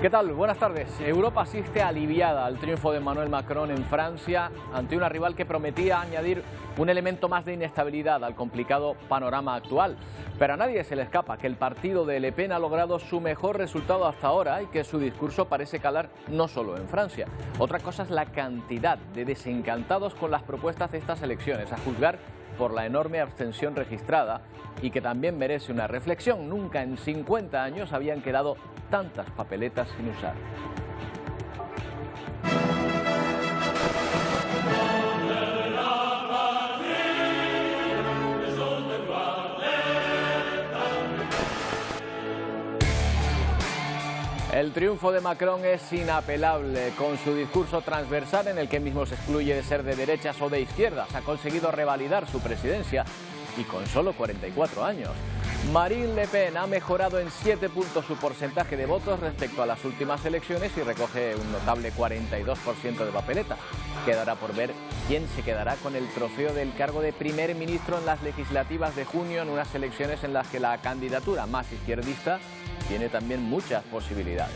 ¿Qué tal? Buenas tardes. Europa asiste aliviada al triunfo de Emmanuel Macron en Francia ante una rival que prometía añadir un elemento más de inestabilidad al complicado panorama actual. Pero a nadie se le escapa que el partido de Le Pen ha logrado su mejor resultado hasta ahora y que su discurso parece calar no solo en Francia. Otra cosa es la cantidad de desencantados con las propuestas de estas elecciones, a juzgar por la enorme abstención registrada y que también merece una reflexión. Nunca en 50 años habían quedado tantas papeletas sin usar. El triunfo de Macron es inapelable. Con su discurso transversal, en el que mismo se excluye de ser de derechas o de izquierdas, ha conseguido revalidar su presidencia y con solo 44 años. Marine Le Pen ha mejorado en 7 puntos su porcentaje de votos respecto a las últimas elecciones y recoge un notable 42% de papeletas. Quedará por ver quién se quedará con el trofeo del cargo de primer ministro en las legislativas de junio, en unas elecciones en las que la candidatura más izquierdista tiene también muchas posibilidades.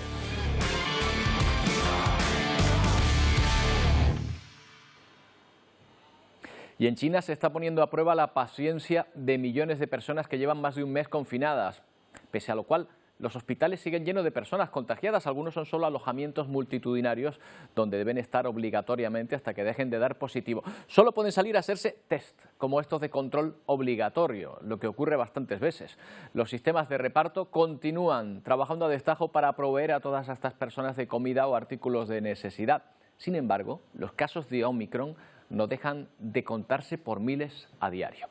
Y en China se está poniendo a prueba la paciencia de millones de personas que llevan más de un mes confinadas, pese a lo cual los hospitales siguen llenos de personas contagiadas. Algunos son solo alojamientos multitudinarios donde deben estar obligatoriamente hasta que dejen de dar positivo. Solo pueden salir a hacerse test, como estos de control obligatorio, lo que ocurre bastantes veces. Los sistemas de reparto continúan trabajando a destajo para proveer a todas estas personas de comida o artículos de necesidad. Sin embargo, los casos de Omicron no dejan de contarse por miles a diario.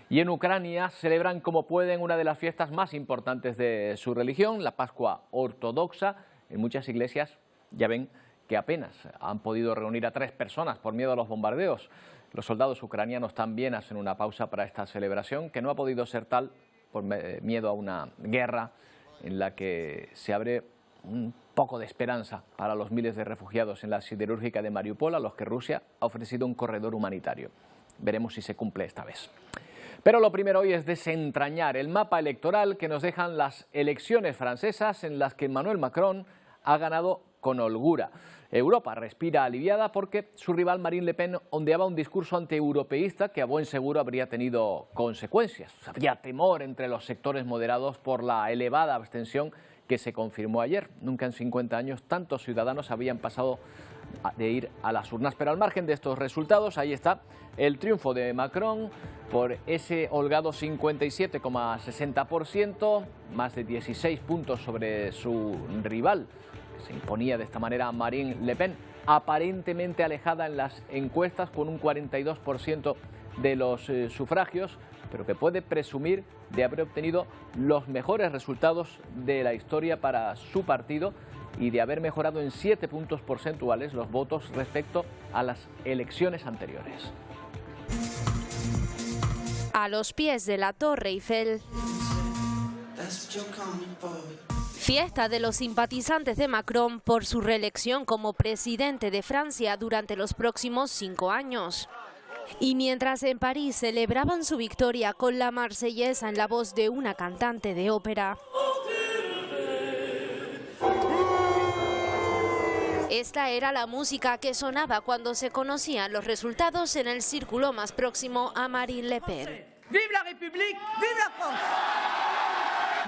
Y en Ucrania celebran como pueden una de las fiestas más importantes de su religión, la Pascua ortodoxa. En muchas iglesias ya ven que apenas han podido reunir a 3 personas por miedo a los bombardeos. Los soldados ucranianos también hacen una pausa para esta celebración, que no ha podido ser tal por miedo a una guerra en la que se abre un poco de esperanza para los miles de refugiados en la siderúrgica de Mariupol, a los que Rusia ha ofrecido un corredor humanitario. Veremos si se cumple esta vez. Pero lo primero hoy es desentrañar el mapa electoral que nos dejan las elecciones francesas, en las que Emmanuel Macron ha ganado con holgura. Europa respira aliviada porque su rival Marine Le Pen ondeaba un discurso antieuropeísta que a buen seguro habría tenido consecuencias. Habría temor entre los sectores moderados por la elevada abstención que se confirmó ayer. Nunca en 50 años tantos ciudadanos habían pasado de ir a las urnas. Pero al margen de estos resultados, ahí está el triunfo de Macron por ese holgado 57,60%, más de 16 puntos sobre su rival. Se imponía de esta manera a Marine Le Pen, aparentemente alejada en las encuestas con un 42% de los sufragios, pero que puede presumir de haber obtenido los mejores resultados de la historia para su partido y de haber mejorado en 7 puntos porcentuales los votos respecto a las elecciones anteriores. A los pies de la Torre Eiffel, fiesta de los simpatizantes de Macron por su reelección como presidente de Francia durante los próximos 5 años. Y mientras en París celebraban su victoria con la marsellesa en la voz de una cantante de ópera, esta era la música que sonaba cuando se conocían los resultados en el círculo más próximo a Marine Le Pen. ¡Vive la République! ¡Vive la France!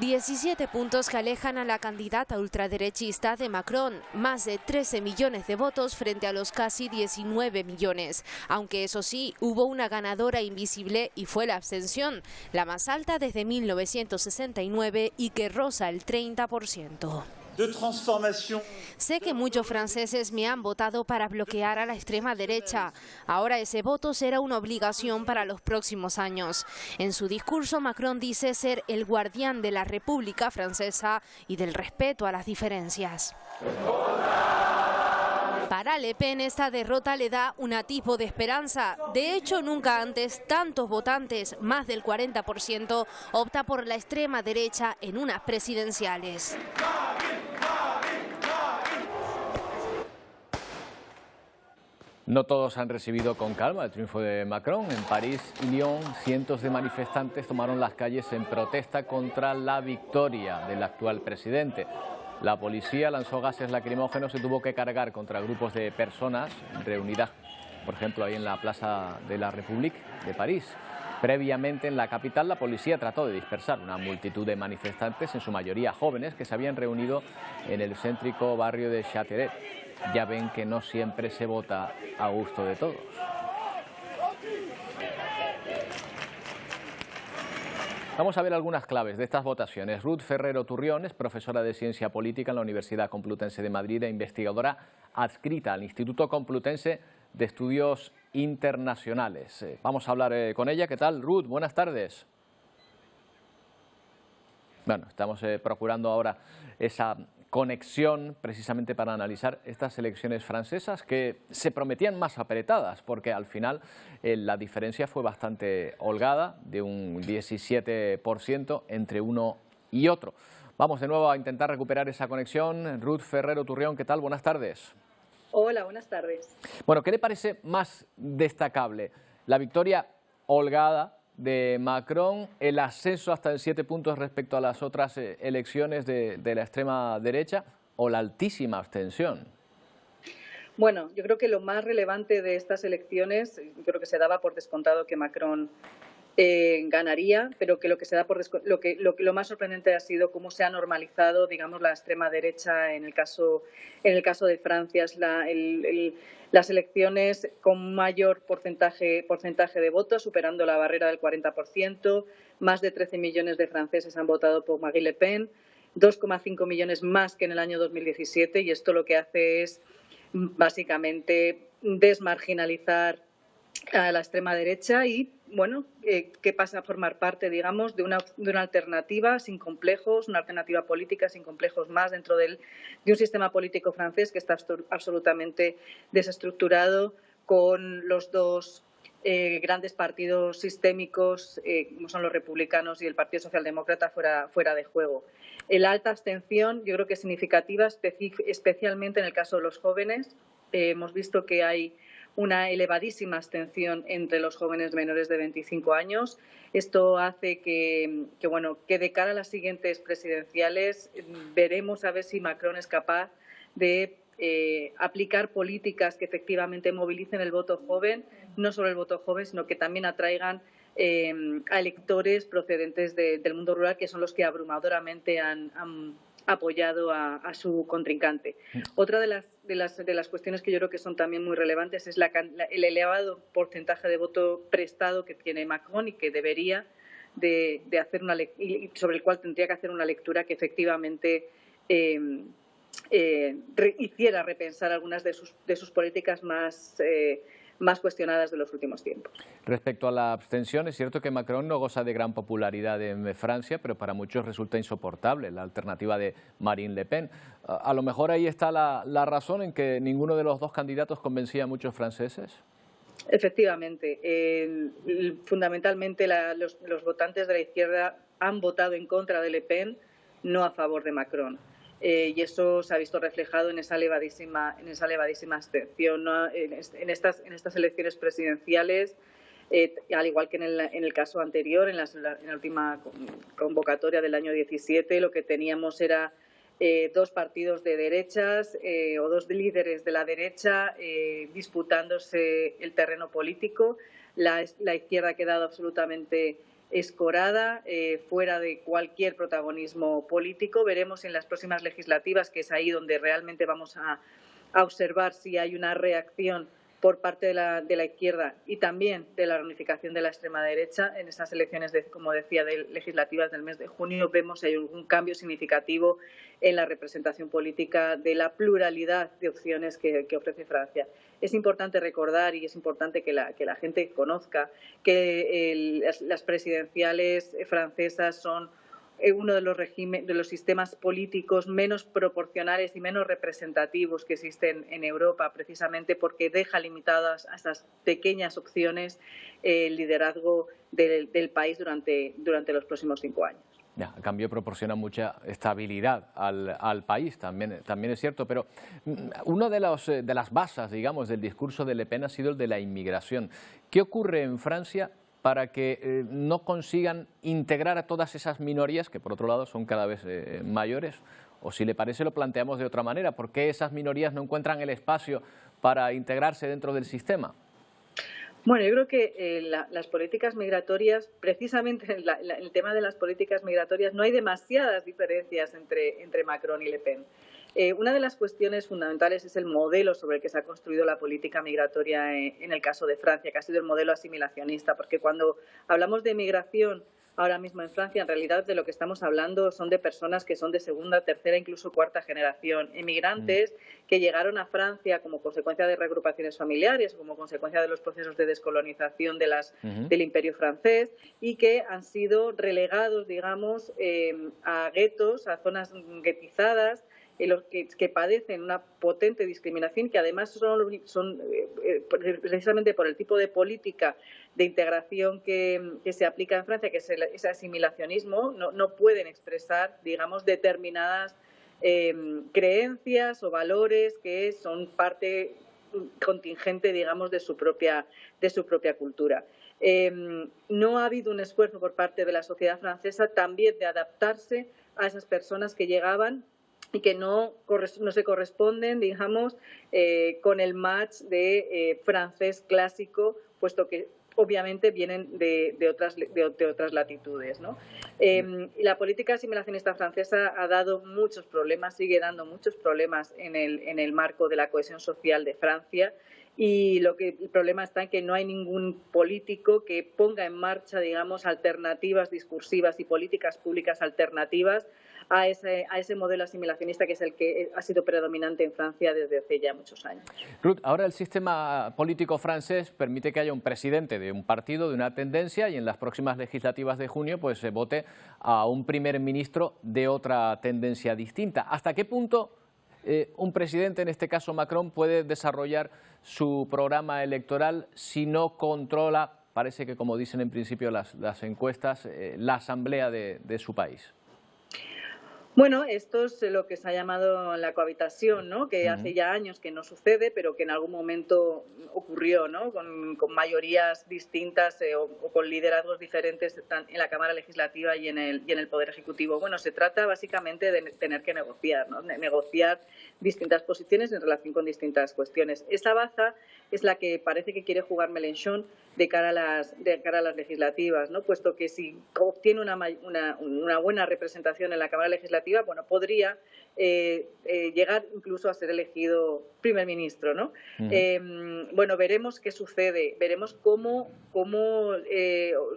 17 puntos que alejan a la candidata ultraderechista de Macron, más de 13 millones de votos frente a los casi 19 millones. Aunque eso sí, hubo una ganadora invisible y fue la abstención, la más alta desde 1969 y que roza el 30%. Sé que muchos franceses me han votado para bloquear a la extrema derecha. Ahora ese voto será una obligación para los próximos años. En su discurso, Macron dice ser el guardián de la República Francesa y del respeto a las diferencias. Para Le Pen esta derrota le da un atisbo de esperanza. De hecho, nunca antes tantos votantes, más del 40%, opta por la extrema derecha en unas presidenciales. No todos han recibido con calma el triunfo de Macron. En París y Lyon, cientos de manifestantes tomaron las calles en protesta contra la victoria del actual presidente. La policía lanzó gases lacrimógenos y tuvo que cargar contra grupos de personas reunidas, por ejemplo, ahí en la Plaza de la République de París. Previamente, en la capital, la policía trató de dispersar una multitud de manifestantes, en su mayoría jóvenes, que se habían reunido en el céntrico barrio de Châtelet. Ya ven que no siempre se vota a gusto de todos. Vamos a ver algunas claves de estas votaciones. Ruth Ferrero Turrión es profesora de Ciencia Política en la Universidad Complutense de Madrid e investigadora adscrita al Instituto Complutense de Estudios Internacionales. Vamos a hablar con ella. ¿Qué tal, Ruth? Buenas tardes. Bueno, estamos procurando ahora esa conexión precisamente para analizar estas elecciones francesas que se prometían más apretadas, porque al final la diferencia fue bastante holgada, de un 17% entre uno y otro. Vamos de nuevo a intentar recuperar esa conexión. Ruth Ferrero Turrión, ¿qué tal? Buenas tardes. Hola, buenas tardes. Bueno, ¿qué le parece más destacable? ¿La victoria holgada de Macron, el ascenso hasta en 7 puntos respecto a las otras elecciones de la extrema derecha, o la altísima abstención? Bueno, yo creo que lo más relevante de estas elecciones, creo que se daba por descontado que Macron ganaría, pero que lo más sorprendente ha sido cómo se ha normalizado, digamos, la extrema derecha en el caso de Francia. Es las elecciones con mayor porcentaje de votos, superando la barrera del 40%. Más de 13 millones de franceses han votado por Marine Le Pen, 2,5 millones más que en el año 2017, y esto lo que hace es básicamente desmarginalizar a la extrema derecha y, bueno, que pasa a formar parte, digamos, de una alternativa sin complejos, una alternativa política sin complejos más dentro de un sistema político francés que está absolutamente desestructurado, con los dos grandes partidos sistémicos, como son los republicanos y el Partido Socialdemócrata, fuera de juego. La alta abstención yo creo que es significativa, especialmente en el caso de los jóvenes. Hemos visto que hay una elevadísima abstención entre los jóvenes menores de 25 años. Esto hace que de cara a las siguientes presidenciales veremos a ver si Macron es capaz de aplicar políticas que efectivamente movilicen el voto joven, no solo el voto joven, sino que también atraigan a electores procedentes del mundo rural, que son los que abrumadoramente han apoyado a su contrincante. Otra de las cuestiones que yo creo que son también muy relevantes es el elevado porcentaje de voto prestado que tiene Macron y que debería de hacer y sobre el cual tendría que hacer una lectura que efectivamente hiciera repensar algunas de sus políticas más cuestionadas de los últimos tiempos. Respecto a la abstención, es cierto que Macron no goza de gran popularidad en Francia, pero para muchos resulta insoportable la alternativa de Marine Le Pen. A lo mejor ahí está la razón en que ninguno de los dos candidatos convencía a muchos franceses. Efectivamente. Fundamentalmente los votantes de la izquierda han votado en contra de Le Pen, no a favor de Macron. Y eso se ha visto reflejado en esa elevadísima abstención, ¿no? en estas elecciones presidenciales, al igual que en el caso anterior, en la última convocatoria del año 17, lo que teníamos era dos partidos de derechas o dos líderes de la derecha disputándose el terreno político. La izquierda ha quedado absolutamente escorada, fuera de cualquier protagonismo político. Veremos en las próximas legislativas, que es ahí donde realmente vamos a observar si hay una reacción por parte de la izquierda y también de la reunificación de la extrema derecha. En estas elecciones, como decía, legislativas del mes de junio, vemos si hay un cambio significativo en la representación política de la pluralidad de opciones que ofrece Francia. Es importante recordar y es importante que la gente conozca que las presidenciales francesas son uno de los sistemas políticos menos proporcionales y menos representativos que existen en Europa, precisamente porque deja limitadas a estas pequeñas opciones el liderazgo del país durante los próximos 5 años. Ya, a cambio proporciona mucha estabilidad al país, también es cierto, pero una de las bases, digamos, del discurso de Le Pen ha sido el de la inmigración. ¿Qué ocurre en Francia para que no consigan integrar a todas esas minorías, que por otro lado son cada vez mayores, O si le parece, lo planteamos de otra manera. ¿Por qué esas minorías no encuentran el espacio para integrarse dentro del sistema? Bueno, yo creo que las políticas migratorias, precisamente en el tema de las políticas migratorias, no hay demasiadas diferencias entre Macron y Le Pen. Una de las cuestiones fundamentales es el modelo sobre el que se ha construido la política migratoria en el caso de Francia, que ha sido el modelo asimilacionista, porque cuando hablamos de migración ahora mismo en Francia, en realidad de lo que estamos hablando son de personas que son de segunda, tercera, incluso cuarta generación, inmigrantes que llegaron a Francia como consecuencia de reagrupaciones familiares, como consecuencia de los procesos de descolonización del Imperio francés y que han sido relegados, digamos, a guetos, a zonas guetizadas, los que padecen una potente discriminación, que además son precisamente por el tipo de política de integración que se aplica en Francia, que es ese asimilacionismo, no pueden expresar, digamos, determinadas creencias o valores que son parte contingente, digamos, de su propia cultura. No ha habido un esfuerzo por parte de la sociedad francesa también de adaptarse a esas personas que llegaban y que no se corresponden, digamos, con el match de francés clásico, puesto que obviamente vienen de otras latitudes, ¿no? La política asimilacionista francesa ha dado muchos problemas, sigue dando muchos problemas en el marco de la cohesión social de Francia. Y el problema está en que no hay ningún político que ponga en marcha, digamos, alternativas discursivas y políticas públicas alternativas a ese modelo asimilacionista que es el que ha sido predominante en Francia desde hace ya muchos años. Ruth, ahora el sistema político francés permite que haya un presidente de un partido, de una tendencia, y en las próximas legislativas de junio pues se vote a un primer ministro de otra tendencia distinta. ¿Hasta qué punto un presidente, en este caso Macron, puede desarrollar su programa electoral si no controla, parece que como dicen en principio las encuestas, la asamblea de su país? Bueno, esto es lo que se ha llamado la cohabitación, ¿no? Que hace ya años que no sucede, pero que en algún momento ocurrió, ¿no? Con mayorías distintas o con liderazgos diferentes en la Cámara Legislativa y en el Poder Ejecutivo. Bueno, se trata básicamente de tener que negociar, ¿no? Negociar distintas posiciones en relación con distintas cuestiones. Esa baza es la que parece que quiere jugar Mélenchon de cara a las legislativas, ¿no? Puesto que si obtiene una buena representación en la Cámara Legislativa, bueno, podría llegar incluso a ser elegido primer ministro, ¿no? Bueno, veremos qué sucede, veremos cómo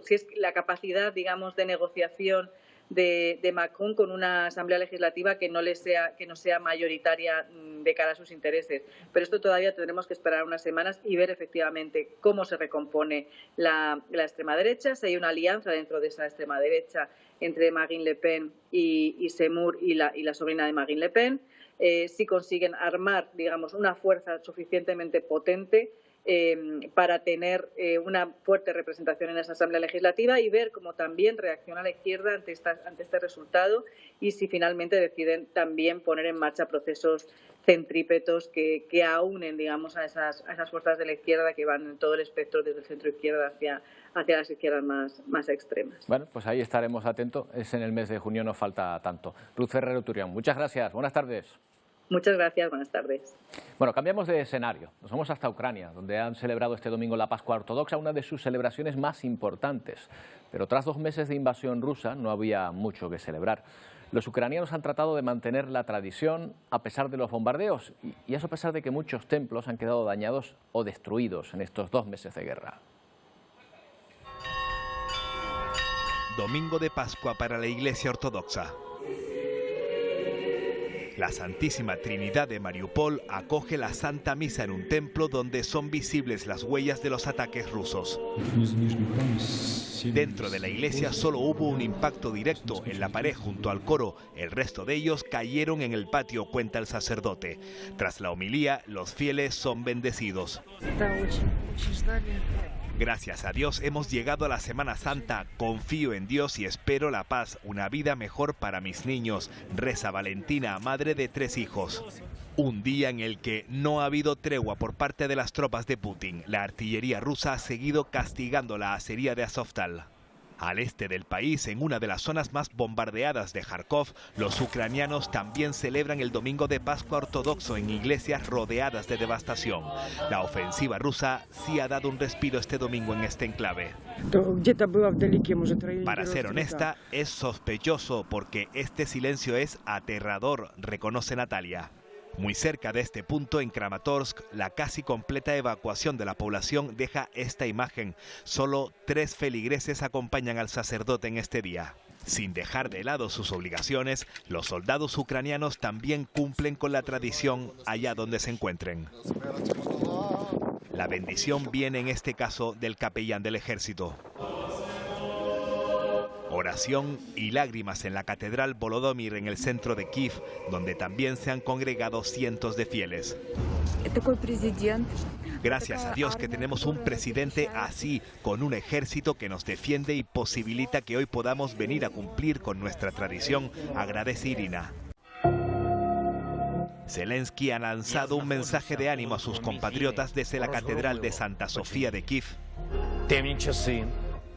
si es la capacidad, digamos, de negociación de Macron con una asamblea legislativa que no sea mayoritaria de cara a sus intereses. Pero esto todavía tendremos que esperar unas semanas y ver efectivamente cómo se recompone la extrema derecha, si hay una alianza dentro de esa extrema derecha entre Marine Le Pen y Zemmour y la sobrina de Marine Le Pen, si consiguen armar, digamos, una fuerza suficientemente potente para tener una fuerte representación en esa Asamblea Legislativa y ver cómo también reacciona la izquierda ante este resultado y si finalmente deciden también poner en marcha procesos centrípetos que aúnen, digamos, a esas fuerzas de la izquierda que van en todo el espectro desde el centro izquierda hacia las izquierdas más extremas. Bueno, pues ahí estaremos atentos. Es en el mes de junio, no falta tanto. Ruth Ferrero-Turión, muchas gracias. Buenas tardes. Muchas gracias, buenas tardes. Bueno, cambiamos de escenario. Nos vamos hasta Ucrania, donde han celebrado este domingo la Pascua Ortodoxa, una de sus celebraciones más importantes. Pero tras 2 meses de invasión rusa no había mucho que celebrar. Los ucranianos han tratado de mantener la tradición a pesar de los bombardeos, y eso a pesar de que muchos templos han quedado dañados o destruidos en estos 2 meses de guerra. Domingo de Pascua para la Iglesia Ortodoxa. La Santísima Trinidad de Mariupol acoge la Santa Misa en un templo donde son visibles las huellas de los ataques rusos. Dentro de la iglesia solo hubo un impacto directo en la pared junto al coro. El resto de ellos cayeron en el patio, cuenta el sacerdote. Tras la homilía, los fieles son bendecidos. Gracias a Dios hemos llegado a la Semana Santa. Confío en Dios y espero la paz, una vida mejor para mis niños, reza Valentina, madre de 3 hijos. Un día en el que no ha habido tregua por parte de las tropas de Putin. La artillería rusa ha seguido castigando la acería de Azovstal. Al este del país, en una de las zonas más bombardeadas de Kharkov, los ucranianos también celebran el domingo de Pascua ortodoxo en iglesias rodeadas de devastación. La ofensiva rusa sí ha dado un respiro este domingo en este enclave. Para ser honesta, es sospechoso porque este silencio es aterrador, reconoce Natalia. Muy cerca de este punto, en Kramatorsk, la casi completa evacuación de la población deja esta imagen. Solo 3 feligreses acompañan al sacerdote en este día. Sin dejar de lado sus obligaciones, los soldados ucranianos también cumplen con la tradición allá donde se encuentren. La bendición viene en este caso del capellán del ejército. Oración y lágrimas en la Catedral Volodymyr en el centro de Kiev, donde también se han congregado cientos de fieles. Gracias a Dios que tenemos un presidente así, con un ejército que nos defiende y posibilita que hoy podamos venir a cumplir con nuestra tradición, agradece Irina. Zelensky ha lanzado un mensaje de ánimo a sus compatriotas desde la Catedral de Santa Sofía de Kiev.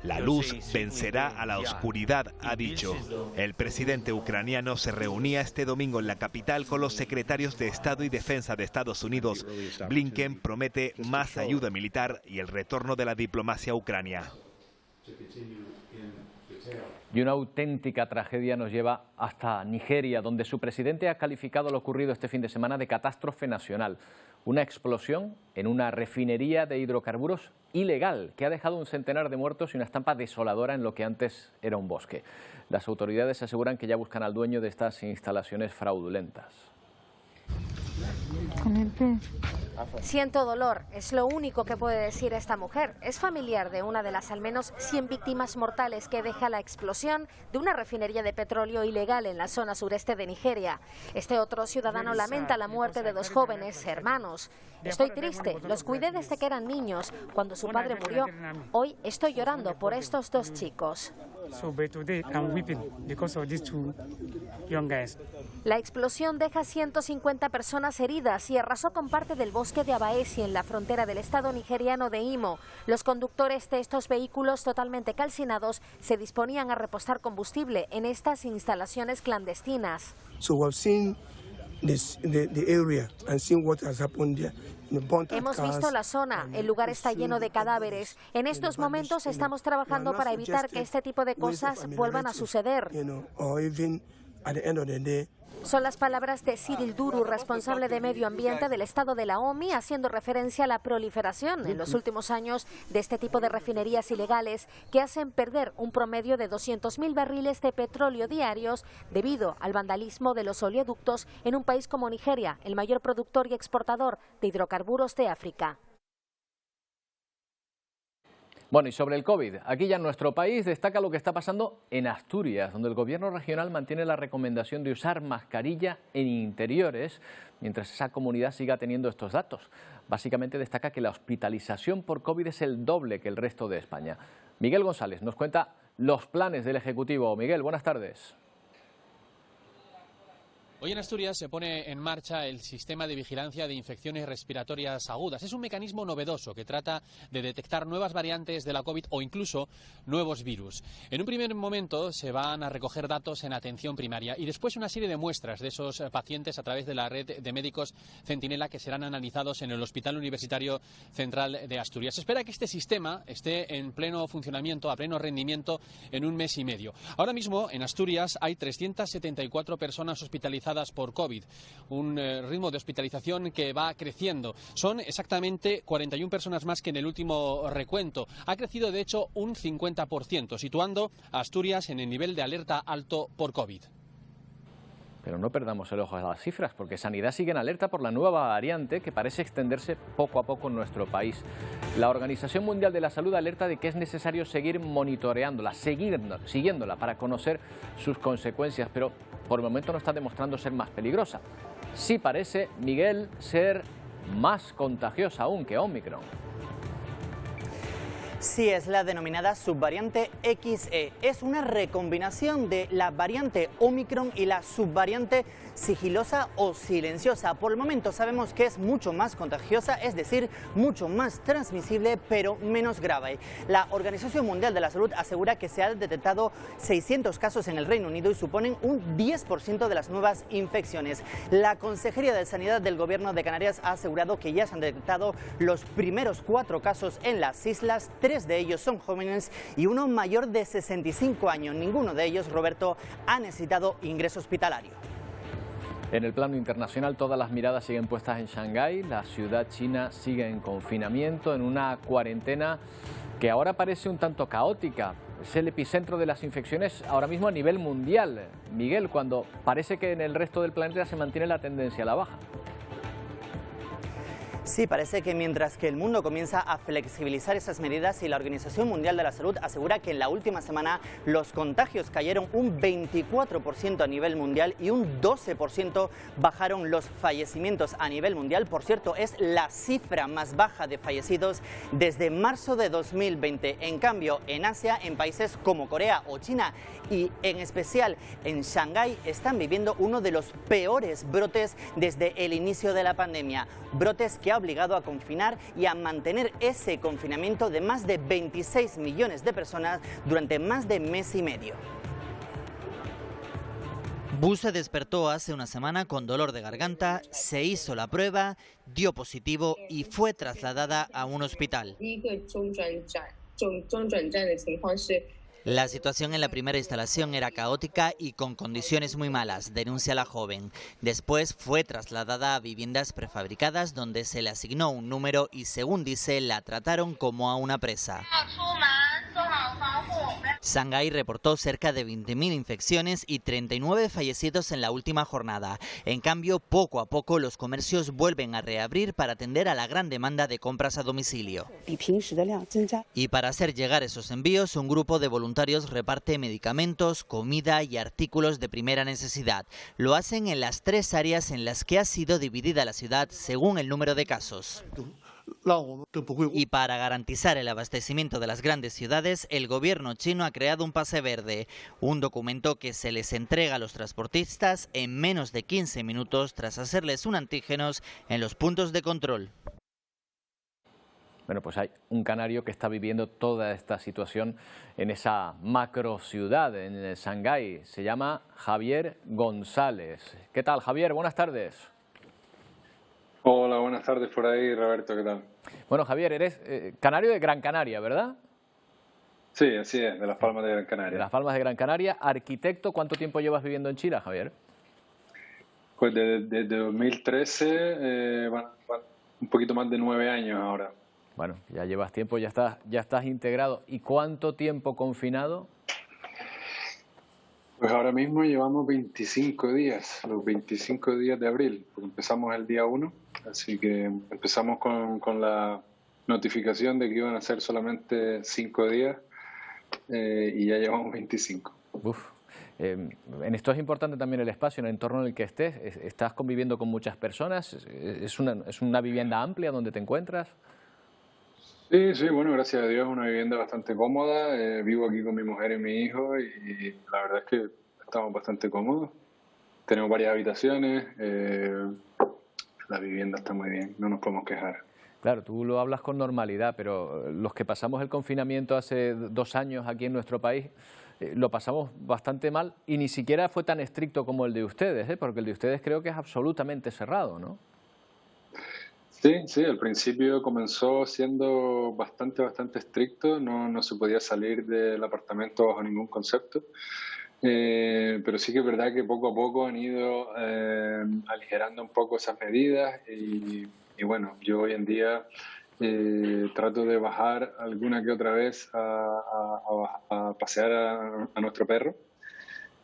La luz vencerá a la oscuridad, ha dicho. El presidente ucraniano se reunía este domingo en la capital con los secretarios de Estado y Defensa de Estados Unidos. Blinken promete más ayuda militar y el retorno de la diplomacia a Ucrania. Y una auténtica tragedia nos lleva hasta Nigeria, donde su presidente ha calificado lo ocurrido este fin de semana de catástrofe nacional. Una explosión en una refinería de hidrocarburos ilegal que ha dejado un centenar de muertos y una estampa desoladora en lo que antes era un bosque. Las autoridades aseguran que ya buscan al dueño de estas instalaciones fraudulentas. Siento dolor, es lo único que puede decir esta mujer. Es familiar de una de las al menos 100 víctimas mortales que deja la explosión de una refinería de petróleo ilegal en la zona sureste de Nigeria. Este otro ciudadano lamenta la muerte de 2 jóvenes hermanos. Estoy triste, los cuidé desde que eran niños, cuando su padre murió. Hoy estoy llorando por estos 2 chicos. La explosión deja 150 personas heridas y arrasó con parte del bosque de Abaesi en la frontera del estado nigeriano de Imo. Los conductores de estos vehículos totalmente calcinados se disponían a repostar combustible en estas instalaciones clandestinas. Hemos visto la zona, el lugar está lleno de cadáveres. En estos momentos estamos trabajando para evitar que este tipo de cosas vuelvan a suceder. Son las palabras de Cyril Duru, responsable de Medio Ambiente del Estado de la OMI, haciendo referencia a la proliferación en los últimos años de este tipo de refinerías ilegales que hacen perder un promedio de 200.000 barriles de petróleo diarios debido al vandalismo de los oleoductos en un país como Nigeria, el mayor productor y exportador de hidrocarburos de África. Bueno, y sobre el COVID, aquí ya en nuestro país destaca lo que está pasando en Asturias, donde el gobierno regional mantiene la recomendación de usar mascarilla en interiores, mientras esa comunidad siga teniendo estos datos. Básicamente destaca que la hospitalización por COVID es el doble que el resto de España. Miguel González nos cuenta los planes del Ejecutivo. Miguel, buenas tardes. Hoy en Asturias se pone en marcha el sistema de vigilancia de infecciones respiratorias agudas. Es un mecanismo novedoso que trata de detectar nuevas variantes de la COVID o incluso nuevos virus. En un primer momento se van a recoger datos en atención primaria y después una serie de muestras de esos pacientes a través de la red de médicos Centinela que serán analizados en el Hospital Universitario Central de Asturias. Se espera que este sistema esté en pleno funcionamiento, a pleno rendimiento en un mes y medio. Ahora mismo en Asturias hay 374 personas hospitalizadas por COVID, un ritmo de hospitalización que va creciendo. Son exactamente 41 personas más que en el último recuento. Ha crecido de hecho un 50%, situando a Asturias en el nivel de alerta alto por COVID. Pero no perdamos el ojo a las cifras, porque Sanidad sigue en alerta por la nueva variante que parece extenderse poco a poco en nuestro país. La Organización Mundial de la Salud alerta de que es necesario seguir monitoreándola, siguiéndola para conocer sus consecuencias, pero por el momento no está demostrando ser más peligrosa. Sí parece, Miguel, ser más contagiosa aún que Omicron. Sí, es la denominada subvariante XE. Es una recombinación de la variante Omicron y la subvariante sigilosa o silenciosa. Por el momento sabemos que es mucho más contagiosa, es decir, mucho más transmisible, pero menos grave. La Organización Mundial de la Salud asegura que se han detectado 600 casos en el Reino Unido y suponen un 10% de las nuevas infecciones. La Consejería de Sanidad del Gobierno de Canarias ha asegurado que ya se han detectado los primeros 4 casos en las islas. 3 de ellos son jóvenes y uno mayor de 65 años. Ninguno de ellos, Roberto, ha necesitado ingreso hospitalario. En el plano internacional, todas las miradas siguen puestas en Shanghái. La ciudad china sigue en confinamiento, en una cuarentena que ahora parece un tanto caótica. Es el epicentro de las infecciones ahora mismo a nivel mundial. Miguel, cuando parece que en el resto del planeta se mantiene la tendencia a la baja. Sí, parece que mientras que el mundo comienza a flexibilizar esas medidas y la Organización Mundial de la Salud asegura que en la última semana los contagios cayeron un 24% a nivel mundial y un 12% bajaron los fallecimientos a nivel mundial. Por cierto, es la cifra más baja de fallecidos desde marzo de 2020. En cambio, en Asia, en países como Corea o China y en especial en Shanghái, están viviendo uno de los peores brotes desde el inicio de la pandemia. Brotes que ha obligado a confinar y a mantener ese confinamiento de más de 26 millones de personas durante más de mes y medio. Bu se despertó hace una semana con dolor de garganta, se hizo la prueba, dio positivo y fue trasladada a un hospital. La situación en la primera instalación era caótica y con condiciones muy malas, denuncia la joven. Después fue trasladada a viviendas prefabricadas donde se le asignó un número y, según dice, la trataron como a una presa. Shanghái reportó cerca de 20.000 infecciones y 39 fallecidos en la última jornada. En cambio, poco a poco los comercios vuelven a reabrir para atender a la gran demanda de compras a domicilio. Y para hacer llegar esos envíos, un grupo de voluntarios reparte medicamentos, comida y artículos de primera necesidad. Lo hacen en las 3 áreas en las que ha sido dividida la ciudad según el número de casos. Y para garantizar el abastecimiento de las grandes ciudades, el gobierno chino ha creado un pase verde, un documento que se les entrega a los transportistas en menos de 15 minutos tras hacerles un antígenos en los puntos de control. Bueno, pues hay un canario que está viviendo toda esta situación en esa macro ciudad, en Shanghái. Se llama Javier González. ¿Qué tal, Javier? Buenas tardes. Hola, buenas tardes por ahí, Roberto, ¿qué tal? Bueno, Javier, eres canario de Gran Canaria, ¿verdad? Sí, así es, de Las Palmas de Gran Canaria. De Las Palmas de Gran Canaria. Arquitecto, ¿cuánto tiempo llevas viviendo en Chile, Javier? Pues desde 2013, un poquito más de 9 años ahora. Bueno, ya llevas tiempo, ya estás integrado. ¿Y cuánto tiempo confinado? Pues ahora mismo llevamos 25 días, los 25 días de abril, porque empezamos el día 1, así que empezamos con la notificación de que iban a ser solamente 5 días y ya llevamos 25. Uf. En esto es importante también el espacio, en el entorno en el que estés. ¿Estás conviviendo con muchas personas? ¿Es una vivienda amplia donde te encuentras? Sí, bueno, gracias a Dios es una vivienda bastante cómoda. Vivo aquí con mi mujer y mi hijo y la verdad es que estamos bastante cómodos. Tenemos varias habitaciones, la vivienda está muy bien, no nos podemos quejar. Claro, tú lo hablas con normalidad, pero los que pasamos el confinamiento hace 2 años aquí en nuestro país, lo pasamos bastante mal y ni siquiera fue tan estricto como el de ustedes, porque el de ustedes creo que es absolutamente cerrado, ¿no? Sí, al principio comenzó siendo bastante estricto, no se podía salir del apartamento bajo ningún concepto, pero sí que es verdad que poco a poco han ido aligerando un poco esas medidas y bueno, yo hoy en día trato de bajar alguna que otra vez a pasear a nuestro perro,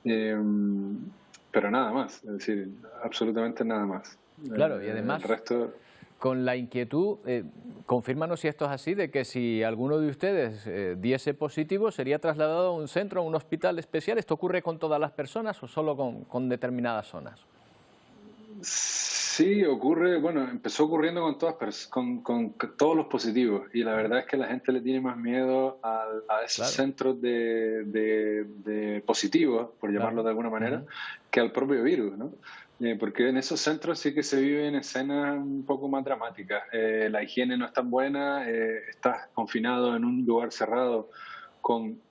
pero nada más, es decir, absolutamente nada más. Claro, y además, el resto... con la inquietud, confírmanos si esto es así, de que si alguno de ustedes diese positivo, sería trasladado a un centro, a un hospital especial. ¿Esto ocurre con todas las personas o solo con determinadas zonas? Sí, ocurre, bueno, empezó ocurriendo con todas, con todos los positivos, y la verdad es que la gente le tiene más miedo a esos centros de positivos, por llamarlo de alguna manera, que al propio virus, ¿no? Porque en esos centros sí que se viven escenas un poco más dramáticas. La higiene no es tan buena, estás confinado en un lugar cerrado con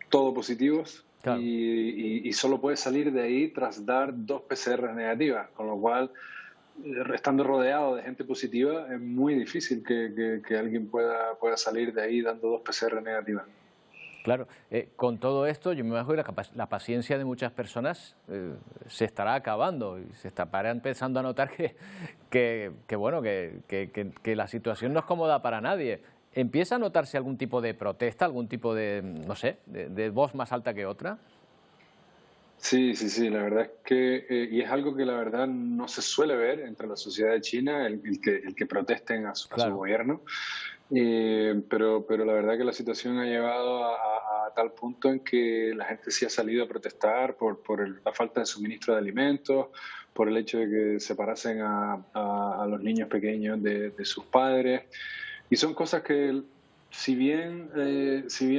todo positivos. Claro. Y solo puedes salir de ahí tras dar 2 PCR negativas, con lo cual, estando rodeado de gente positiva, es muy difícil que alguien pueda salir de ahí dando 2 PCR negativas. Claro, con todo esto yo me imagino que la paciencia de muchas personas se estará acabando y se estará empezando a notar que la situación no es cómoda para nadie. ¿Empieza a notarse algún tipo de protesta, algún tipo de, no sé, de voz más alta que otra? Sí, la verdad es que, y es algo que la verdad no se suele ver entre la sociedad de China, el que protesten a su gobierno, pero la verdad que la situación ha llegado a tal punto en que la gente sí ha salido a protestar por la falta de suministro de alimentos, por el hecho de que separasen a los niños pequeños de sus padres. Y son cosas que, si bien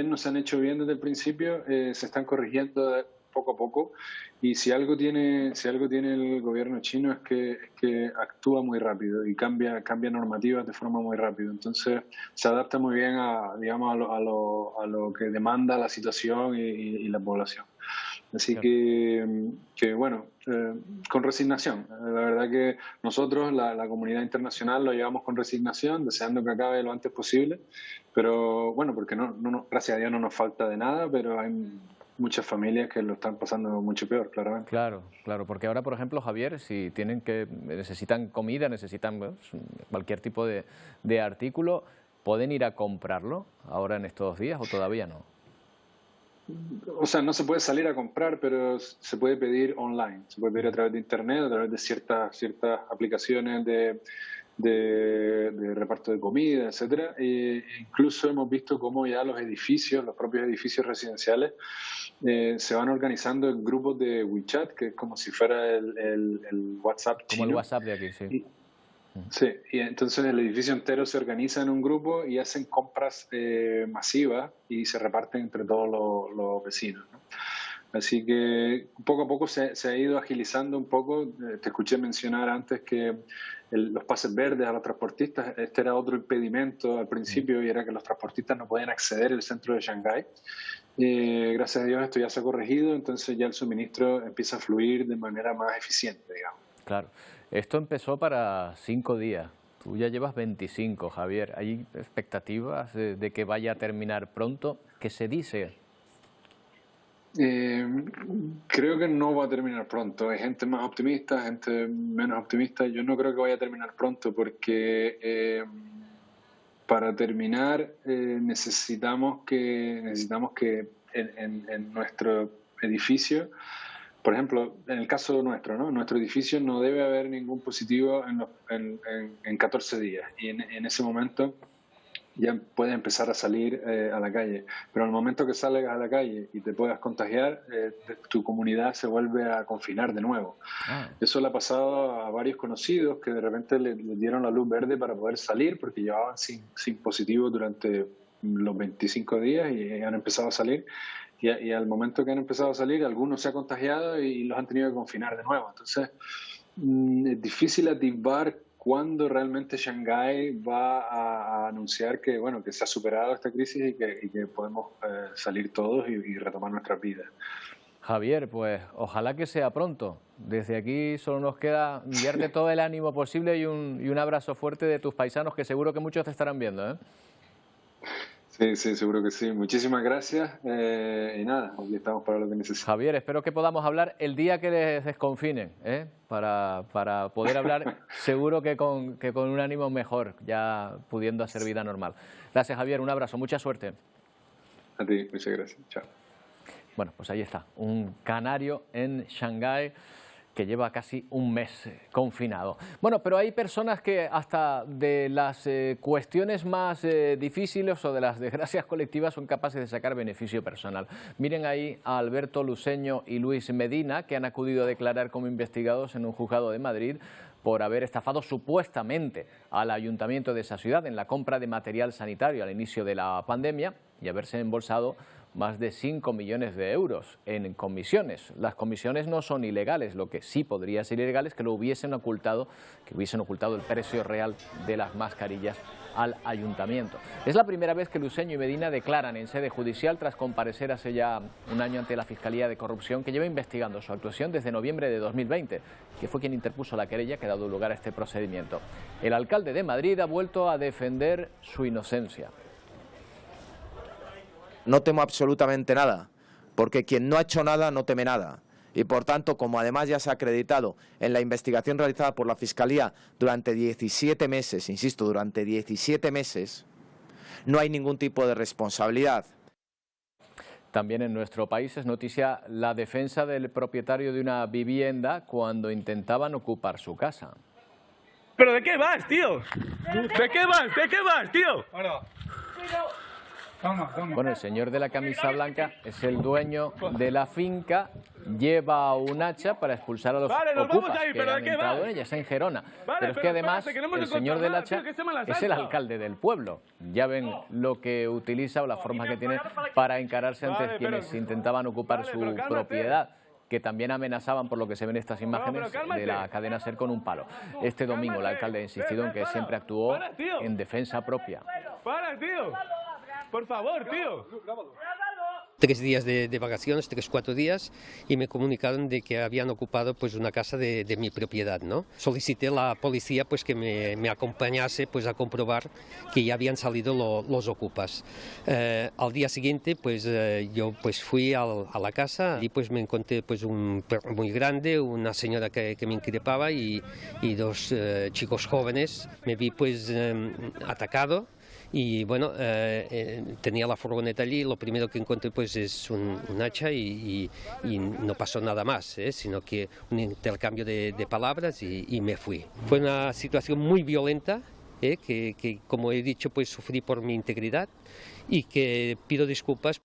no se han hecho bien desde el principio, se están corrigiendo poco a poco. Y si algo tiene el gobierno chino es que actúa muy rápido y cambia normativas de forma muy rápida. Entonces se adapta muy bien a lo que demanda la situación y la población. Así que bueno, con resignación. La verdad que nosotros, la comunidad internacional, lo llevamos con resignación, deseando que acabe lo antes posible. Pero bueno, porque gracias a Dios no nos falta de nada, pero hay muchas familias que lo están pasando mucho peor, claramente. Claro, porque ahora, por ejemplo, Javier, si necesitan comida, necesitan cualquier tipo de artículo, ¿pueden ir a comprarlo ahora en estos días o todavía no? O sea, no se puede salir a comprar, pero se puede pedir online. Se puede pedir a través de internet, a través de ciertas aplicaciones de reparto de comida, etcétera. Incluso hemos visto cómo ya los propios edificios residenciales, se van organizando en grupos de WeChat, que es como si fuera el WhatsApp chino. Como el WhatsApp de aquí, sí. Sí, y entonces el edificio entero se organiza en un grupo y hacen compras masivas y se reparten entre todos los vecinos, ¿no? Así que poco a poco se ha ido agilizando un poco. Te escuché mencionar antes que los pases verdes a los transportistas, este era otro impedimento al principio, y era que los transportistas no podían acceder al centro de Shanghái. Gracias a Dios esto ya se ha corregido, entonces ya el suministro empieza a fluir de manera más eficiente, digamos. Claro. Esto empezó para 5 días. Tú ya llevas 25, Javier. ¿Hay expectativas de que vaya a terminar pronto? ¿Qué se dice? Creo que no va a terminar pronto. Hay gente más optimista, gente menos optimista. Yo no creo que vaya a terminar pronto porque para terminar necesitamos que en nuestro edificio, por ejemplo, en el caso nuestro, ¿no? En nuestro edificio no debe haber ningún positivo en 14 días, y en ese momento ya puedes empezar a salir a la calle. Pero al momento que salgas a la calle y te puedas contagiar, tu comunidad se vuelve a confinar de nuevo. Eso le ha pasado a varios conocidos que de repente le dieron la luz verde para poder salir porque llevaban sin positivo durante los 25 días y han empezado a salir. Y al momento que han empezado a salir, algunos se han contagiado y los han tenido que confinar de nuevo. Entonces, es difícil atisbar cuándo realmente Shanghái va a anunciar que se ha superado esta crisis y que podemos salir todos y retomar nuestras vidas. Javier, pues ojalá que sea pronto. Desde aquí solo nos queda enviarte todo el ánimo posible y un abrazo fuerte de tus paisanos, que seguro que muchos te estarán viendo, ¿eh? Sí, seguro que sí. Muchísimas gracias y nada, aquí estamos para lo que necesiten. Javier, espero que podamos hablar el día que les desconfinen, para poder hablar seguro que con un ánimo mejor, ya pudiendo hacer vida normal. Gracias, Javier, un abrazo, mucha suerte. A ti, muchas gracias. Chao. Bueno, pues ahí está, un canario en Shanghái que lleva casi un mes confinado. Bueno, pero hay personas que hasta de las cuestiones más difíciles o de las desgracias colectivas son capaces de sacar beneficio personal. Miren ahí a Alberto Luceño y Luis Medina, que han acudido a declarar como investigados en un juzgado de Madrid por haber estafado supuestamente al ayuntamiento de esa ciudad en la compra de material sanitario al inicio de la pandemia y haberse embolsado más de 5 millones de euros en comisiones. Las comisiones no son ilegales, lo que sí podría ser ilegal es que hubiesen ocultado el precio real de las mascarillas al ayuntamiento. Es la primera vez que Luceño y Medina declaran en sede judicial tras comparecer hace ya un año ante la Fiscalía de Corrupción, que lleva investigando su actuación desde noviembre de 2020, que fue quien interpuso la querella que ha dado lugar a este procedimiento. El alcalde de Madrid ha vuelto a defender su inocencia. No temo absolutamente nada, porque quien no ha hecho nada no teme nada. Y por tanto, como además ya se ha acreditado en la investigación realizada por la Fiscalía durante 17 meses, insisto, durante 17 meses, no hay ningún tipo de responsabilidad. También en nuestro país es noticia la defensa del propietario de una vivienda cuando intentaban ocupar su casa. ¿Pero de qué vas, tío? ¿De qué vas? ¿De qué vas, tío? Bueno, el señor de la camisa blanca es el dueño de la finca, lleva un hacha para expulsar a los ocupas que han entrado en ella, es en Gerona. Pero es que además el señor del hacha es el alcalde del pueblo. Ya ven lo que utiliza o la forma que tiene para encararse ante quienes intentaban ocupar su propiedad, que también amenazaban, por lo que se ven estas imágenes, de la cadena SER con un palo. Este domingo el alcalde ha insistido en que siempre actuó en defensa propia. ¡Para, tío! Por favor, tío. 3 días de vacaciones, 3-4 días, y me comunicaron de que habían ocupado pues una casa de mi propiedad, ¿no? Solicité a la policía pues que me acompañase pues a comprobar que ya habían salido los ocupas. Al día siguiente pues yo pues fui a la casa y pues me encontré pues un perro muy grande, una señora que me increpaba y 2 chicos jóvenes. Me vi pues atacado. Y bueno, tenía la furgoneta allí, lo primero que encontré pues es un hacha y no pasó nada más, sino que un intercambio de palabras y me fui. Fue una situación muy violenta, que como he dicho pues sufrí por mi integridad y que pido disculpas.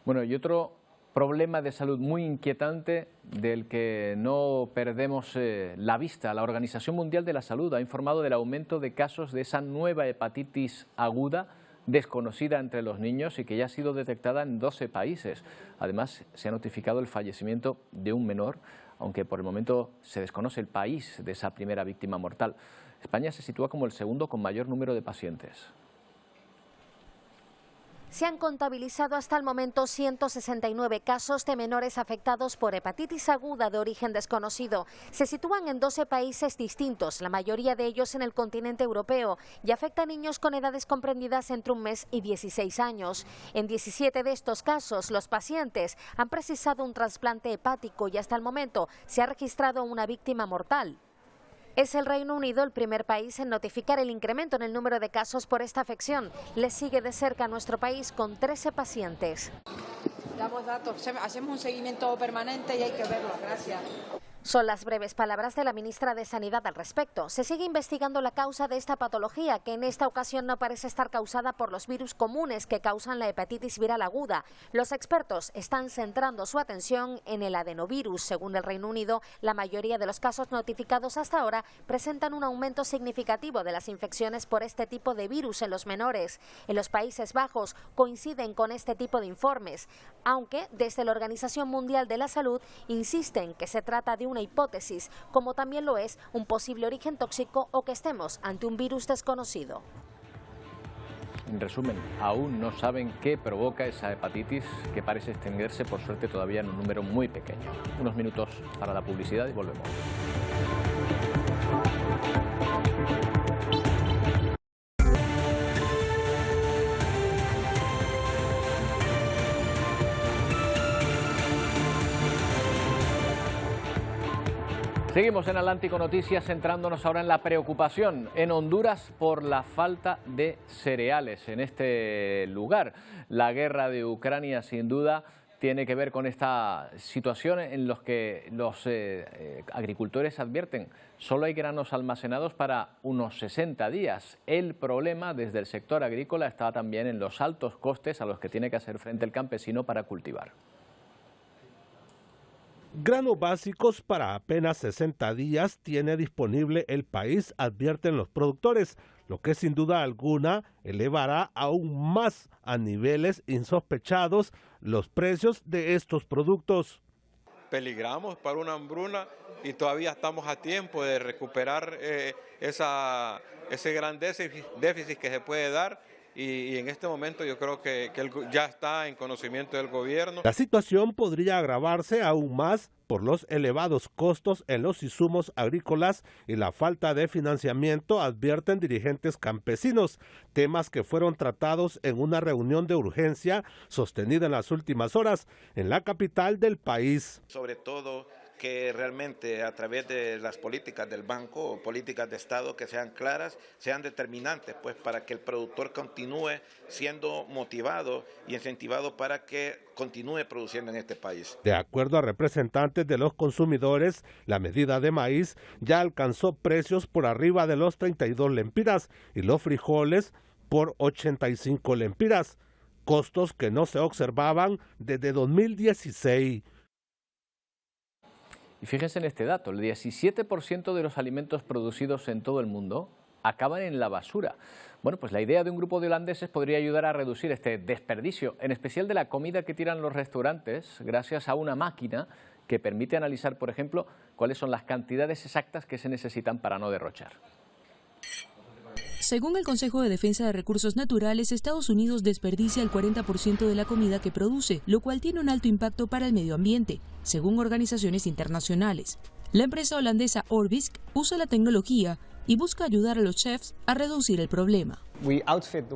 Bueno, y otro problema de salud muy inquietante del que no perdemos la vista. La Organización Mundial de la Salud ha informado del aumento de casos de esa nueva hepatitis aguda desconocida entre los niños y que ya ha sido detectada en 12 países. Además, se ha notificado el fallecimiento de un menor, aunque por el momento se desconoce el país de esa primera víctima mortal. España se sitúa como el segundo con mayor número de pacientes. Se han contabilizado hasta el momento 169 casos de menores afectados por hepatitis aguda de origen desconocido. Se sitúan en 12 países distintos, la mayoría de ellos en el continente europeo, y afecta a niños con edades comprendidas entre 1 mes y 16 años. En 17 de estos casos, los pacientes han precisado un trasplante hepático y hasta el momento se ha registrado una víctima mortal. Es el Reino Unido el primer país en notificar el incremento en el número de casos por esta afección. Le sigue de cerca nuestro país con 13 pacientes. Damos datos, hacemos un seguimiento permanente y hay que verlo. Gracias. Son las breves palabras de la ministra de Sanidad al respecto. Se sigue investigando la causa de esta patología, que en esta ocasión no parece estar causada por los virus comunes que causan la hepatitis viral aguda. Los expertos están centrando su atención en el adenovirus. Según el Reino Unido, la mayoría de los casos notificados hasta ahora presentan un aumento significativo de las infecciones por este tipo de virus en los menores. En los Países Bajos coinciden con este tipo de informes, aunque desde la Organización Mundial de la Salud insisten que se trata de una hipótesis, como también lo es un posible origen tóxico o que estemos ante un virus desconocido. En resumen, aún no saben qué provoca esa hepatitis que parece extenderse, por suerte, todavía en un número muy pequeño. Unos minutos para la publicidad y volvemos. Seguimos en Atlántico Noticias, centrándonos ahora en la preocupación en Honduras por la falta de cereales en este lugar. La guerra de Ucrania, sin duda, tiene que ver con esta situación en la que los agricultores advierten solo hay granos almacenados para unos 60 días. El problema desde el sector agrícola está también en los altos costes a los que tiene que hacer frente el campesino para cultivar. Granos básicos para apenas 60 días tiene disponible el país, advierten los productores, lo que sin duda alguna elevará aún más a niveles insospechados los precios de estos productos. Peligramos para una hambruna y todavía estamos a tiempo de recuperar ese gran déficit que se puede dar. Y en este momento yo creo que ya está en conocimiento del gobierno. La situación podría agravarse aún más por los elevados costos en los insumos agrícolas y la falta de financiamiento, advierten dirigentes campesinos, temas que fueron tratados en una reunión de urgencia sostenida en las últimas horas en la capital del país. Sobre todo que realmente a través de las políticas del banco o políticas de Estado que sean claras, sean determinantes, pues para que el productor continúe siendo motivado y incentivado para que continúe produciendo en este país. De acuerdo a representantes de los consumidores, la medida de maíz ya alcanzó precios por arriba de los 32 lempiras y los frijoles por 85 lempiras, costos que no se observaban desde 2016. Y fíjense en este dato, el 17% de los alimentos producidos en todo el mundo acaban en la basura. Bueno, pues la idea de un grupo de holandeses podría ayudar a reducir este desperdicio, en especial de la comida que tiran los restaurantes, gracias a una máquina que permite analizar, por ejemplo, cuáles son las cantidades exactas que se necesitan para no derrochar. Según el Consejo de Defensa de Recursos Naturales, Estados Unidos desperdicia el 40% de la comida que produce, lo cual tiene un alto impacto para el medio ambiente, según organizaciones internacionales. La empresa holandesa Orbisk usa la tecnología y busca ayudar a los chefs a reducir el problema.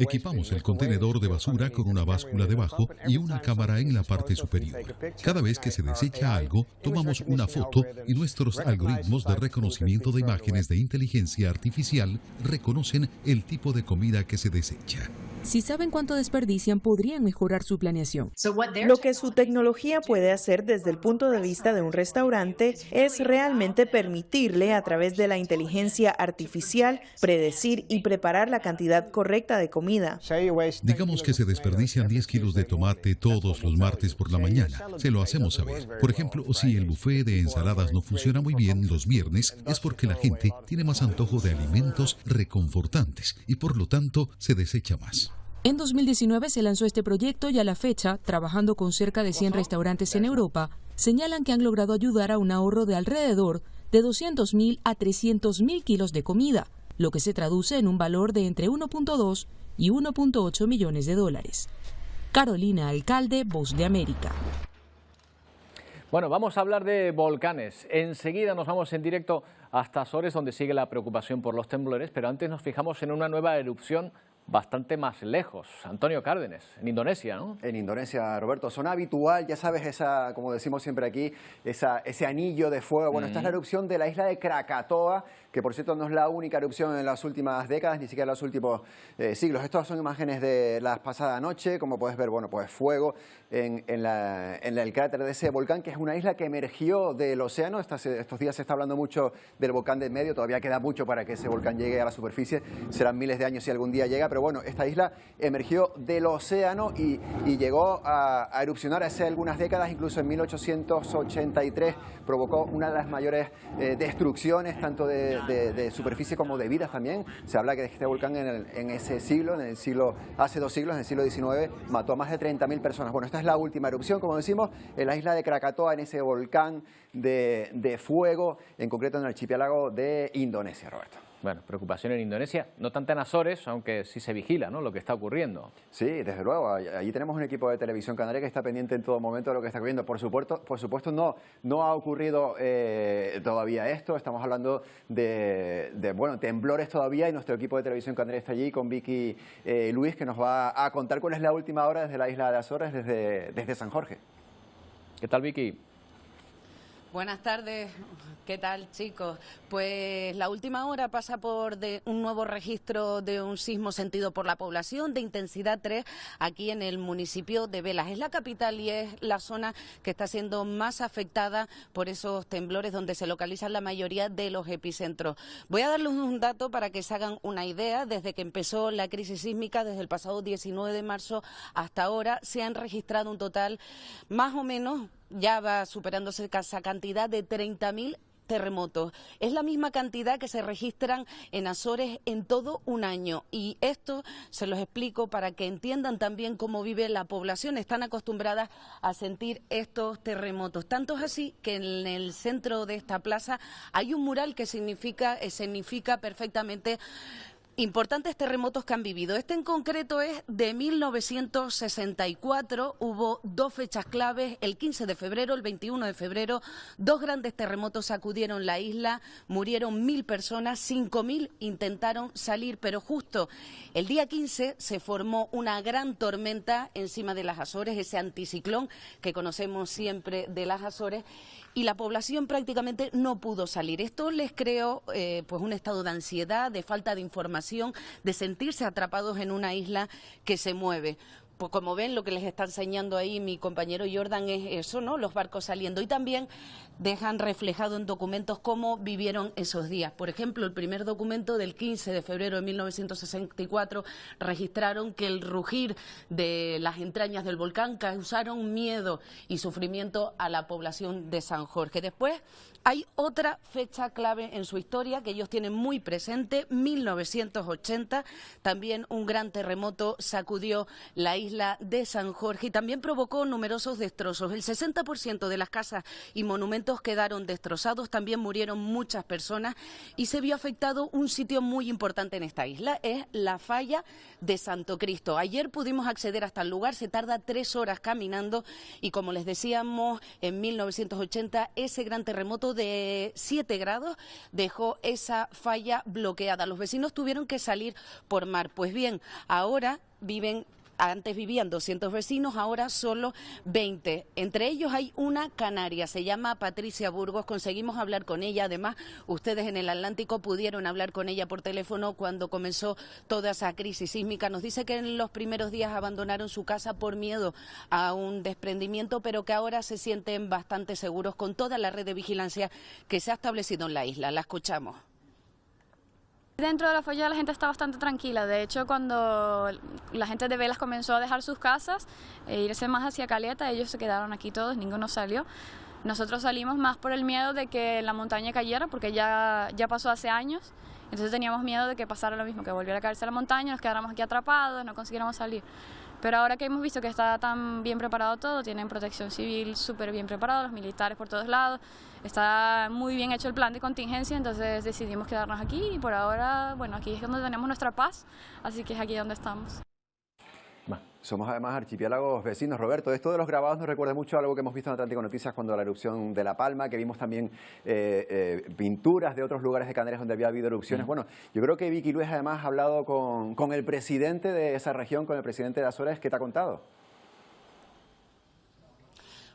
Equipamos el contenedor de basura con una báscula debajo y una cámara en la parte superior. Cada vez que se desecha algo, tomamos una foto y nuestros algoritmos de reconocimiento de imágenes de inteligencia artificial reconocen el tipo de comida que se desecha. Si saben cuánto desperdician, podrían mejorar su planeación. Lo que su tecnología puede hacer desde el punto de vista de un restaurante es realmente permitirle, a través de la inteligencia artificial, predecir y preparar la cantidad correcta de comida. Digamos que se desperdician 10 kilos de tomate todos los martes por la mañana. Se lo hacemos saber. Por ejemplo, si el buffet de ensaladas no funciona muy bien los viernes, es porque la gente tiene más antojo de alimentos reconfortantes y por lo tanto se desecha más. En 2019 se lanzó este proyecto y a la fecha, trabajando con cerca de 100 restaurantes en Europa, señalan que han logrado ayudar a un ahorro de alrededor de 200.000 a 300.000 kilos de comida, lo que se traduce en un valor de entre 1.2 y 1.8 millones de dólares. Carolina Alcalde, Voz de América. Bueno, vamos a hablar de volcanes. Enseguida nos vamos en directo hasta Azores, donde sigue la preocupación por los temblores, pero antes nos fijamos en una nueva erupción bastante más lejos. Antonio Cárdenas, en Indonesia, ¿no? En Indonesia, Roberto, zona habitual, ya sabes, esa, como decimos siempre aquí, ese anillo de fuego. Bueno, esta es la erupción de la isla de Krakatoa, que por cierto no es la única erupción en las últimas décadas, ni siquiera en los últimos siglos. Estas son imágenes de la pasada noche, como puedes ver, bueno, pues fuego en el cráter de ese volcán, que es una isla que emergió del océano. Estos días se está hablando mucho del volcán del medio, todavía queda mucho para que ese volcán llegue a la superficie, serán miles de años si algún día llega, pero bueno, esta isla emergió del océano y llegó a erupcionar hace algunas décadas, incluso en 1883 provocó una de las mayores destrucciones, tanto de superficie como de vidas también. Se habla que este volcán en ese siglo, hace 2 siglos, en el siglo XIX, mató a más de 30.000 personas. Bueno, esta es la última erupción, como decimos, en la isla de Krakatoa, en ese volcán de fuego, en concreto en el archipiélago de Indonesia, Roberto. Bueno, preocupación en Indonesia, no tanto en Azores, aunque sí se vigila, ¿no?, lo que está ocurriendo. Sí, desde luego. Allí tenemos un equipo de Televisión Canaria que está pendiente en todo momento de lo que está ocurriendo. Por supuesto no ha ocurrido todavía esto. Estamos hablando de temblores todavía, y nuestro equipo de Televisión Canaria está allí con Vicky Luis, que nos va a contar cuál es la última hora desde la isla de Azores, desde San Jorge. ¿Qué tal, Vicky? Buenas tardes, ¿qué tal, chicos? Pues la última hora pasa por un nuevo registro de un sismo sentido por la población de intensidad 3 aquí en el municipio de Velas. Es la capital y es la zona que está siendo más afectada por esos temblores, donde se localizan la mayoría de los epicentros. Voy a darles un dato para que se hagan una idea. Desde que empezó la crisis sísmica, desde el pasado 19 de marzo hasta ahora, se han registrado un total más o menos ya va superándose esa cantidad de 30.000 terremotos. Es la misma cantidad que se registran en Azores en todo un año. Y esto se los explico para que entiendan también cómo vive la población. Están acostumbradas a sentir estos terremotos. Tanto es así que en el centro de esta plaza hay un mural que significa perfectamente importantes terremotos que han vivido. Este en concreto es de 1964. Hubo dos fechas claves, el 15 de febrero, el 21 de febrero. Dos grandes terremotos sacudieron la isla, murieron 1.000 personas, 5.000 intentaron salir, pero justo el día 15 se formó una gran tormenta encima de las Azores, ese anticiclón que conocemos siempre de las Azores, y la población prácticamente no pudo salir. Esto les creó pues un estado de ansiedad, de falta de información, de sentirse atrapados en una isla que se mueve. Pues como ven, lo que les está enseñando ahí mi compañero Jordan es eso, ¿no? Los barcos saliendo, y también dejan reflejado en documentos cómo vivieron esos días. Por ejemplo, el primer documento del 15 de febrero de 1964 registraron que el rugir de las entrañas del volcán causaron miedo y sufrimiento a la población de San Jorge. Después hay otra fecha clave en su historia que ellos tienen muy presente, 1980, también un gran terremoto sacudió la isla de San Jorge y también provocó numerosos destrozos. El 60% de las casas y monumentos quedaron destrozados, también murieron muchas personas y se vio afectado un sitio muy importante en esta isla, es la falla de Santo Cristo. Ayer pudimos acceder hasta el lugar, se tarda 3 horas caminando y como les decíamos, en 1980 ese gran terremoto de 7 grados dejó esa falla bloqueada. Los vecinos tuvieron que salir por mar. Pues bien, ahora antes vivían 200 vecinos, ahora solo 20. Entre ellos hay una canaria, se llama Patricia Burgos. Conseguimos hablar con ella. Además, ustedes en el Atlántico pudieron hablar con ella por teléfono cuando comenzó toda esa crisis sísmica. Nos dice que en los primeros días abandonaron su casa por miedo a un desprendimiento, pero que ahora se sienten bastante seguros con toda la red de vigilancia que se ha establecido en la isla. La escuchamos. Dentro de la falla la gente está bastante tranquila. De hecho, cuando la gente de Velas comenzó a dejar sus casas e irse más hacia Caleta, ellos se quedaron aquí todos, ninguno salió. Nosotros salimos más por el miedo de que la montaña cayera, porque ya pasó hace años. Entonces teníamos miedo de que pasara lo mismo, que volviera a caerse la montaña, nos quedáramos aquí atrapados, no consiguiéramos salir. Pero ahora que hemos visto que está tan bien preparado todo, tienen protección civil súper bien preparada, los militares por todos lados, está muy bien hecho el plan de contingencia, entonces decidimos quedarnos aquí y por ahora, bueno, aquí es donde tenemos nuestra paz, así que es aquí donde estamos. Somos además archipiélagos vecinos. Roberto, esto de los grabados nos recuerda mucho a algo que hemos visto en Atlántico Noticias cuando la erupción de La Palma, que vimos también pinturas de otros lugares de Canarias donde había habido erupciones. Bueno, yo creo que Vicky Luis además ha hablado con el presidente de esa región, con el presidente de Azores. ¿Qué te ha contado?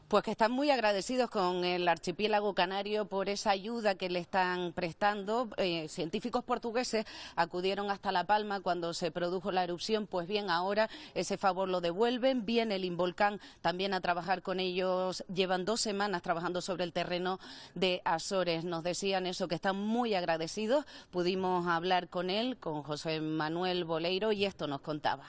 Pues que están muy agradecidos con el archipiélago canario por esa ayuda que le están prestando. Científicos portugueses acudieron hasta La Palma cuando se produjo la erupción, pues bien, ahora ese favor lo devuelven. Viene el Involcán también a trabajar con ellos. Llevan 2 semanas trabajando sobre el terreno de Azores. Nos decían eso, que están muy agradecidos. Pudimos hablar con él, con José Manuel Boleiro, y esto nos contaba.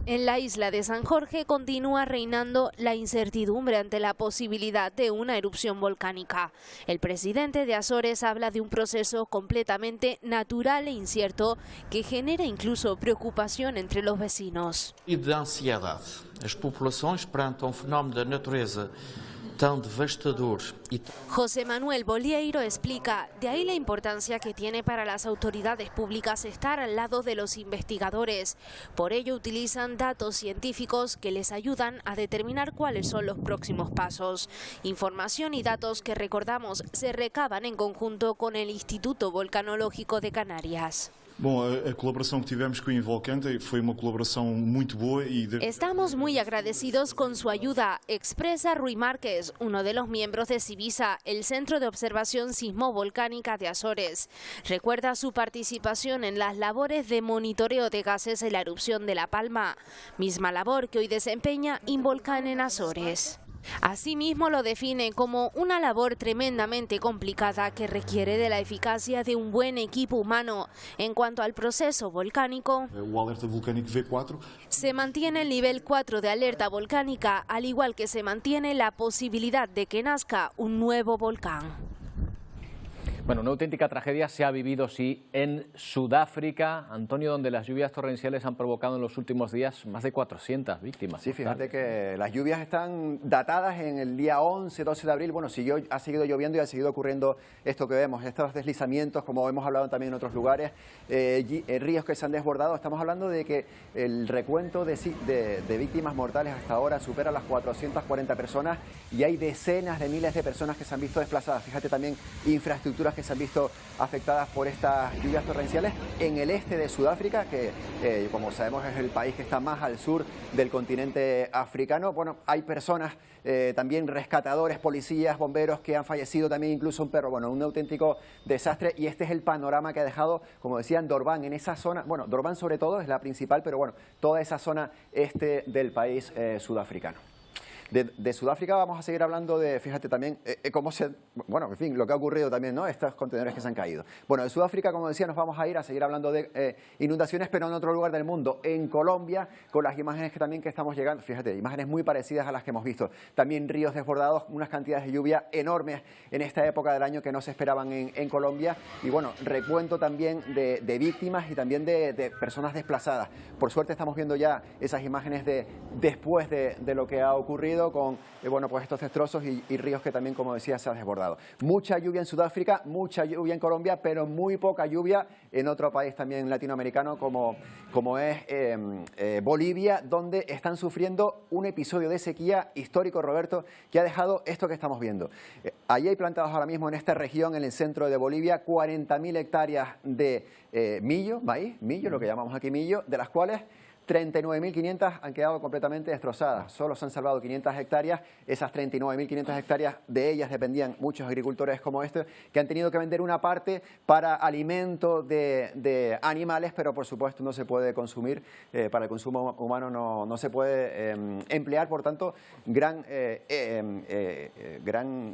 En la isla de San Jorge continúa reinando la incertidumbre ante la posibilidad de una erupción volcánica. El presidente de Azores habla de un proceso completamente natural e incierto que genera incluso preocupación entre los vecinos. E de ansiedade. As populações perante fenómeno da natureza tan devastador. José Manuel Boleiro explica, de ahí la importancia que tiene para las autoridades públicas estar al lado de los investigadores. Por ello utilizan datos científicos que les ayudan a determinar cuáles son los próximos pasos. Información y datos que, recordamos, se recaban en conjunto con el Instituto Volcanológico de Canarias. Bom, a colaboração que tivemos com o Involcante foi uma colaboração muito boa e... Estamos muy agradecidos con su ayuda, expresa Rui Márquez, uno de los miembros de CIVISA, el Centro de Observación Sismovolcánica de Azores. Recuerda su participación en las labores de monitoreo de gases en la erupción de La Palma, misma labor que hoy desempeña Involcan en Azores. Asimismo lo define como una labor tremendamente complicada que requiere de la eficacia de un buen equipo humano. En cuanto al proceso volcánico, O alerta volcânico V4. se mantiene el nivel 4 de alerta volcánica, al igual que se mantiene la posibilidad de que nazca un nuevo volcán. Bueno, una auténtica tragedia se ha vivido, sí, en Sudáfrica, Antonio, donde las lluvias torrenciales han provocado en los últimos días más de 400 víctimas. Sí, fíjate que las lluvias están datadas en el día 11, 12 de abril. Bueno, ha seguido lloviendo y ha seguido ocurriendo esto que vemos, estos deslizamientos, como hemos hablado también en otros lugares, ríos que se han desbordado. Estamos hablando de que el recuento de víctimas mortales hasta ahora supera las 440 personas y hay decenas de miles de personas que se han visto desplazadas. Fíjate también infraestructuras que se han visto afectadas por estas lluvias torrenciales en el este de Sudáfrica, que como sabemos es el país que está más al sur del continente africano. Bueno, hay personas, también rescatadores, policías, bomberos que han fallecido, también incluso un perro. Bueno, un auténtico desastre, y este es el panorama que ha dejado, como decían, Durban, en esa zona. Bueno, Durban sobre todo es la principal, pero bueno, toda esa zona este del país sudafricano. De Sudáfrica vamos a seguir hablando de, fíjate también, bueno, en fin, lo que ha ocurrido también, ¿no? Estos contenedores que se han caído. Bueno, de Sudáfrica, como decía, nos vamos a ir a seguir hablando de inundaciones, pero en otro lugar del mundo, en Colombia, con las imágenes que estamos llegando, fíjate, imágenes muy parecidas a las que hemos visto. También ríos desbordados, unas cantidades de lluvia enormes en esta época del año que no se esperaban en Colombia. Y bueno, recuento también de víctimas y también de personas desplazadas. Por suerte estamos viendo ya esas imágenes después de lo que ha ocurrido, con bueno, pues estos destrozos y ríos que también, como decía, se han desbordado. Mucha lluvia en Sudáfrica, mucha lluvia en Colombia, pero muy poca lluvia en otro país también latinoamericano como es Bolivia, donde están sufriendo un episodio de sequía histórico, Roberto, que ha dejado esto que estamos viendo. Allí hay plantados ahora mismo en esta región, en el centro de Bolivia, 40.000 hectáreas de maíz, lo que llamamos aquí millo, de las cuales 39.500 han quedado completamente destrozadas. Solo se han salvado 500 hectáreas. Esas 39.500 hectáreas, de ellas dependían muchos agricultores como este, que han tenido que vender una parte para alimento de animales, pero por supuesto no se puede consumir, para el consumo humano no se puede emplear. Por tanto, gran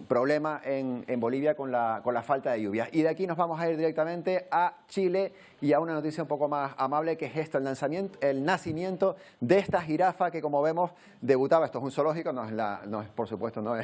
problema en Bolivia con la falta de lluvias. Y de aquí nos vamos a ir directamente a Chile y a una noticia un poco más amable, que es esto, el nacimiento de esta jirafa que, como vemos, debutaba. Esto es un zoológico, por supuesto no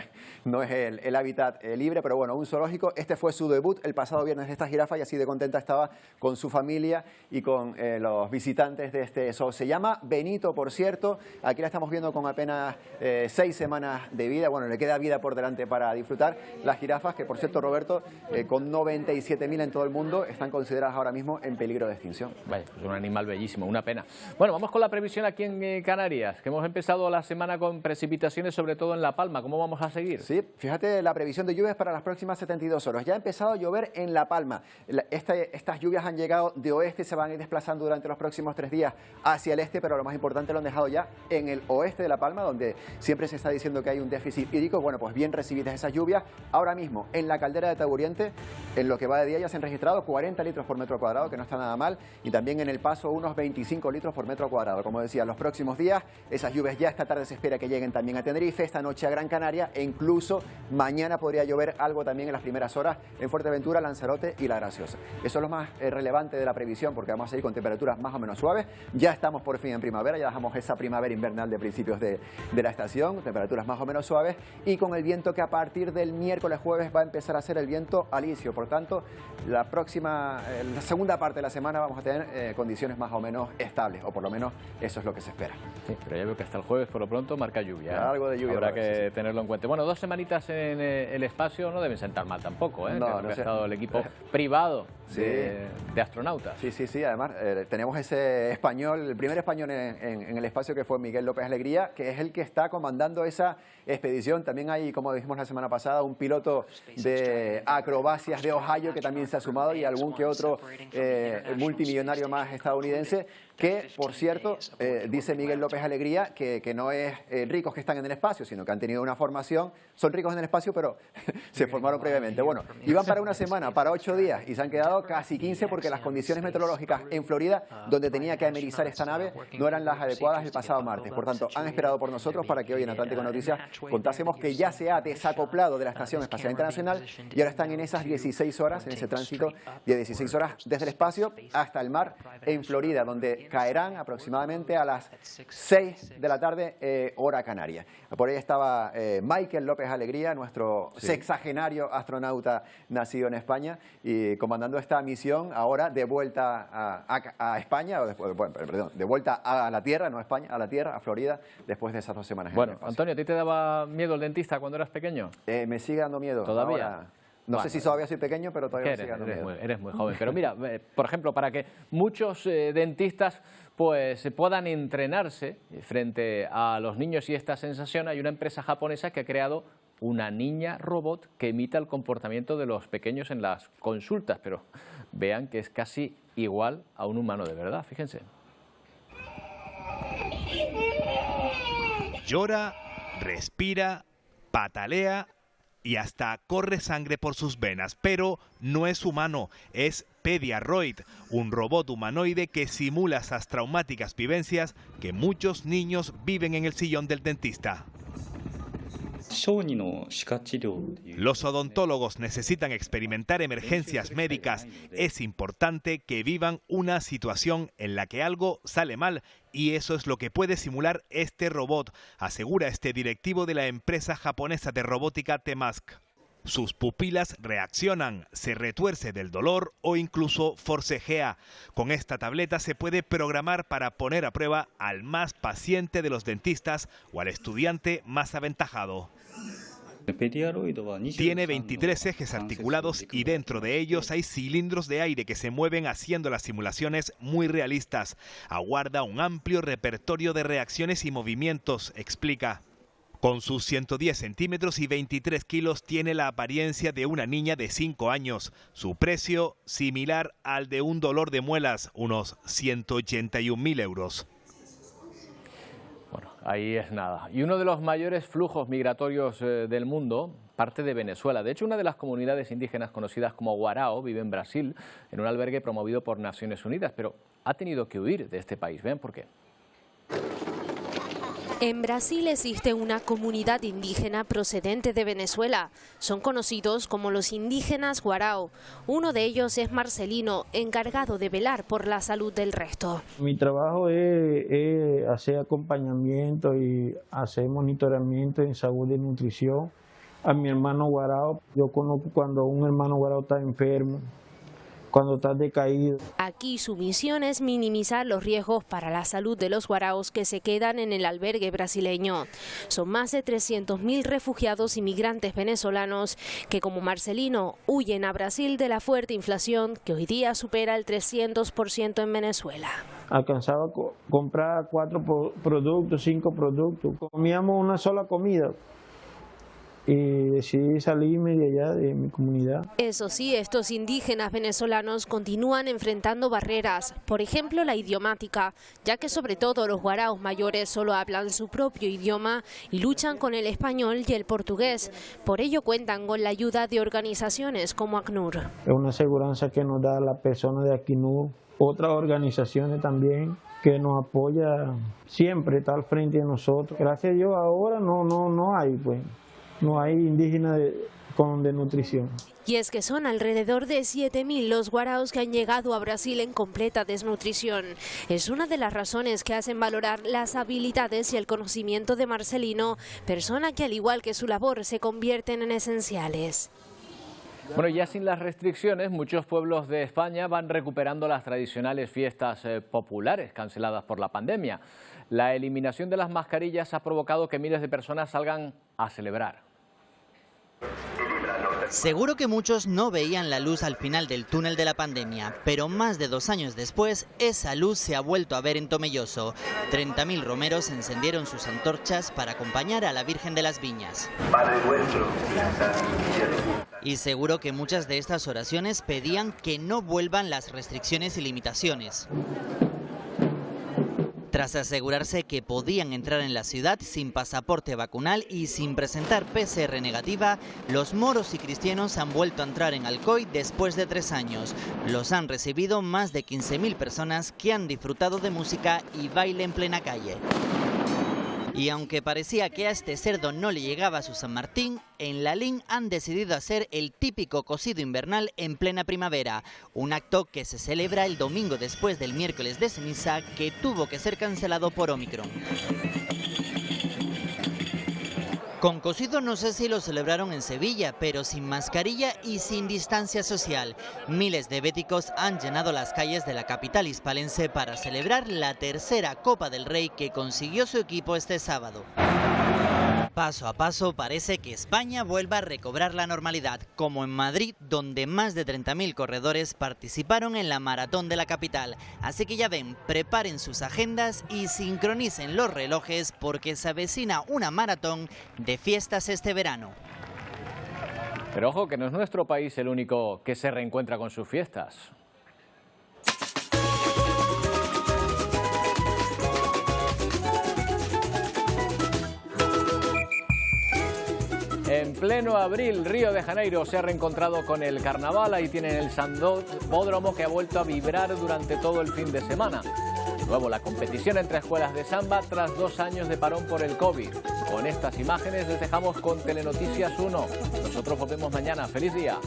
es el hábitat libre, pero bueno, un zoológico. Este fue su debut el pasado viernes de esta jirafa y así de contenta estaba con su familia y con los visitantes de este zoo. Se llama Benito, por cierto. Aquí la estamos viendo con apenas 6 semanas de vida. Bueno, le queda vida por delante para disfrutar. Las jirafas, que por cierto, Roberto, con 97.000 en todo el mundo, están consideradas ahora mismo en peligro de extinción. Vaya, pues un animal bellísimo, una pena. Bueno, vamos con la previsión aquí en Canarias, que hemos empezado la semana con precipitaciones, sobre todo en La Palma. ¿Cómo vamos a seguir? Sí, fíjate, la previsión de lluvias para las próximas 72 horas. Ya ha empezado a llover en La Palma. Estas lluvias han llegado de oeste, se van a ir desplazando durante los próximos 3 días hacia el este, pero lo más importante lo han dejado ya en el oeste de La Palma, donde siempre se está diciendo que hay un déficit hídrico. Bueno, pues bien recibidas esas lluvias. Ahora mismo, en la caldera de Taburiente, en lo que va de día ya se han registrado 40 litros por metro cuadrado, que no está nada mal, y también en El Paso unos 25 litros por metro cuadrado. Como decía, los próximos días, esas lluvias ya esta tarde se espera que lleguen también a Tenerife, esta noche a Gran Canaria, e incluso mañana podría llover algo también en las primeras horas en Fuerteventura, Lanzarote y La Graciosa. Eso es lo más relevante de la previsión, porque vamos a ir con temperaturas más o menos suaves. Ya estamos por fin en primavera, ya dejamos esa primavera invernal de principios de la estación, temperaturas más o menos suaves, y con el viento que a partir del miércoles, jueves va a empezar a ser el viento alisio. Por tanto, la segunda parte de la semana vamos a tener condiciones más o menos estables, o por lo menos eso es lo que se espera. Sí, pero ya veo que hasta el jueves por lo pronto marca lluvia. Algo de lluvia. Habrá que tenerlo en cuenta. Bueno, 2 semanitas en el espacio no deben sentar mal tampoco, ¿eh? No ha estado el equipo privado de astronautas. Sí. Además, tenemos ese español, el primer español en el espacio, que fue Miguel López Alegría, que es el que está comandando esa expedición. También hay, como dijimos la semana pasada, un piloto de acrobacias de Ohio que también se ha sumado, y algún que otro multimillonario más estadounidense. que, por cierto, dice Miguel López Alegría que no es ricos que están en el espacio, sino que han tenido una formación, son ricos en el espacio, pero se formaron previamente. Bueno, iban para una semana, para 8 días, y se han quedado casi 15 porque las condiciones meteorológicas en Florida, donde tenía que amerizar esta nave, no eran las adecuadas el pasado martes. Por tanto, han esperado por nosotros para que hoy en Atlántico Noticias contásemos que ya se ha desacoplado de la Estación Espacial Internacional y ahora están en esas 16 horas, en ese tránsito de 16 horas desde el espacio hasta el mar en Florida, donde caerán aproximadamente a las 6 de la tarde, hora canaria. Por ahí estaba Michael López Alegría, nuestro sexagenario astronauta nacido en España y comandando esta misión ahora de vuelta a España, de vuelta a la Tierra, no a España, a la Tierra, a Florida, después de esas 2 semanas. Bueno, Antonio, ¿a ti te daba miedo el dentista cuando eras pequeño? Me sigue dando miedo. ¿Todavía? Ahora, no sé si todavía soy pequeño, pero todavía me sigue dando miedo. Eres muy joven. Pero mira, por ejemplo, para que muchos dentistas pues puedan entrenarse frente a los niños y esta sensación, hay una empresa japonesa que ha creado una niña robot que imita el comportamiento de los pequeños en las consultas, pero vean que es casi igual a un humano de verdad, fíjense. Llora, respira, patalea y hasta corre sangre por sus venas, pero no es humano, es Pediaroid, un robot humanoide que simula esas traumáticas vivencias que muchos niños viven en el sillón del dentista. Los odontólogos necesitan experimentar emergencias médicas. Es importante que vivan una situación en la que algo sale mal y eso es lo que puede simular este robot, asegura este directivo de la empresa japonesa de robótica T-Mask. Sus pupilas reaccionan, se retuerce del dolor o incluso forcejea. Con esta tableta se puede programar para poner a prueba al más paciente de los dentistas o al estudiante más aventajado. Tiene 23 ejes articulados y dentro de ellos hay cilindros de aire que se mueven haciendo las simulaciones muy realistas. Aguarda un amplio repertorio de reacciones y movimientos, explica. Con sus 110 centímetros y 23 kilos tiene la apariencia de una niña de 5 años. Su precio similar al de un dolor de muelas, unos 181.000 euros. Bueno, ahí es nada. Y uno de los mayores flujos migratorios del mundo parte de Venezuela. De hecho, una de las comunidades indígenas conocidas como Guarao vive en Brasil, en un albergue promovido por Naciones Unidas, pero ha tenido que huir de este país. Vean por qué. En Brasil existe una comunidad indígena procedente de Venezuela. Son conocidos como los indígenas Guarao. Uno de ellos es Marcelino, encargado de velar por la salud del resto. Mi trabajo es hacer acompañamiento y hacer monitoramiento en salud y nutrición a mi hermano Guarao. Yo conozco cuando un hermano Guarao está enfermo, cuando está decaído. Aquí su misión es minimizar los riesgos para la salud de los guaraos que se quedan en el albergue brasileño. Son más de 300.000 refugiados y migrantes venezolanos que, como Marcelino, huyen a Brasil de la fuerte inflación que hoy día supera el 300% en Venezuela. Alcanzaba a comprar 4 productos, 5 productos. Comíamos una sola comida. Y decidí salirme de allá, de mi comunidad. Eso sí, estos indígenas venezolanos continúan enfrentando barreras, por ejemplo la idiomática, ya que sobre todo los guaraos mayores solo hablan su propio idioma y luchan con el español y el portugués. Por ello cuentan con la ayuda de organizaciones como ACNUR. Es una aseguranza que nos da la persona de ACNUR, otras organizaciones también que nos apoya siempre, está al frente de nosotros. Gracias a Dios ahora no hay pues. No hay indígenas con desnutrición. Y es que son alrededor de 7.000 los guaraos que han llegado a Brasil en completa desnutrición. Es una de las razones que hacen valorar las habilidades y el conocimiento de Marcelino, persona que al igual que su labor se convierten en esenciales. Bueno, ya sin las restricciones, muchos pueblos de España van recuperando las tradicionales fiestas populares canceladas por la pandemia. La eliminación de las mascarillas ha provocado que miles de personas salgan a celebrar. Seguro que muchos no veían la luz al final del túnel de la pandemia, pero más de 2 años después, esa luz se ha vuelto a ver en Tomelloso. 30.000 romeros encendieron sus antorchas para acompañar a la Virgen de las Viñas. Padre nuestro, y seguro que muchas de estas oraciones pedían que no vuelvan las restricciones y limitaciones. Tras asegurarse que podían entrar en la ciudad sin pasaporte vacunal y sin presentar PCR negativa, los moros y cristianos han vuelto a entrar en Alcoy después de 3 años. Los han recibido más de 15.000 personas que han disfrutado de música y baile en plena calle. Y aunque parecía que a este cerdo no le llegaba su San Martín, en Lalín han decidido hacer el típico cocido invernal en plena primavera, un acto que se celebra el domingo después del miércoles de ceniza, que tuvo que ser cancelado por Omicron. Con cocido no sé si lo celebraron en Sevilla, pero sin mascarilla y sin distancia social. Miles de béticos han llenado las calles de la capital hispalense para celebrar la tercera Copa del Rey que consiguió su equipo este sábado. Paso a paso parece que España vuelva a recobrar la normalidad, como en Madrid, donde más de 30.000 corredores participaron en la maratón de la capital. Así que ya ven, preparen sus agendas y sincronicen los relojes porque se avecina una maratón de fiestas este verano. Pero ojo, que no es nuestro país el único que se reencuentra con sus fiestas. En pleno abril, Río de Janeiro se ha reencontrado con el carnaval. Ahí tienen el Sambódromo, que ha vuelto a vibrar durante todo el fin de semana. Luego la competición entre escuelas de samba tras 2 años de parón por el COVID. Con estas imágenes les dejamos con Telenoticias 1. Nosotros volvemos mañana. ¡Feliz día!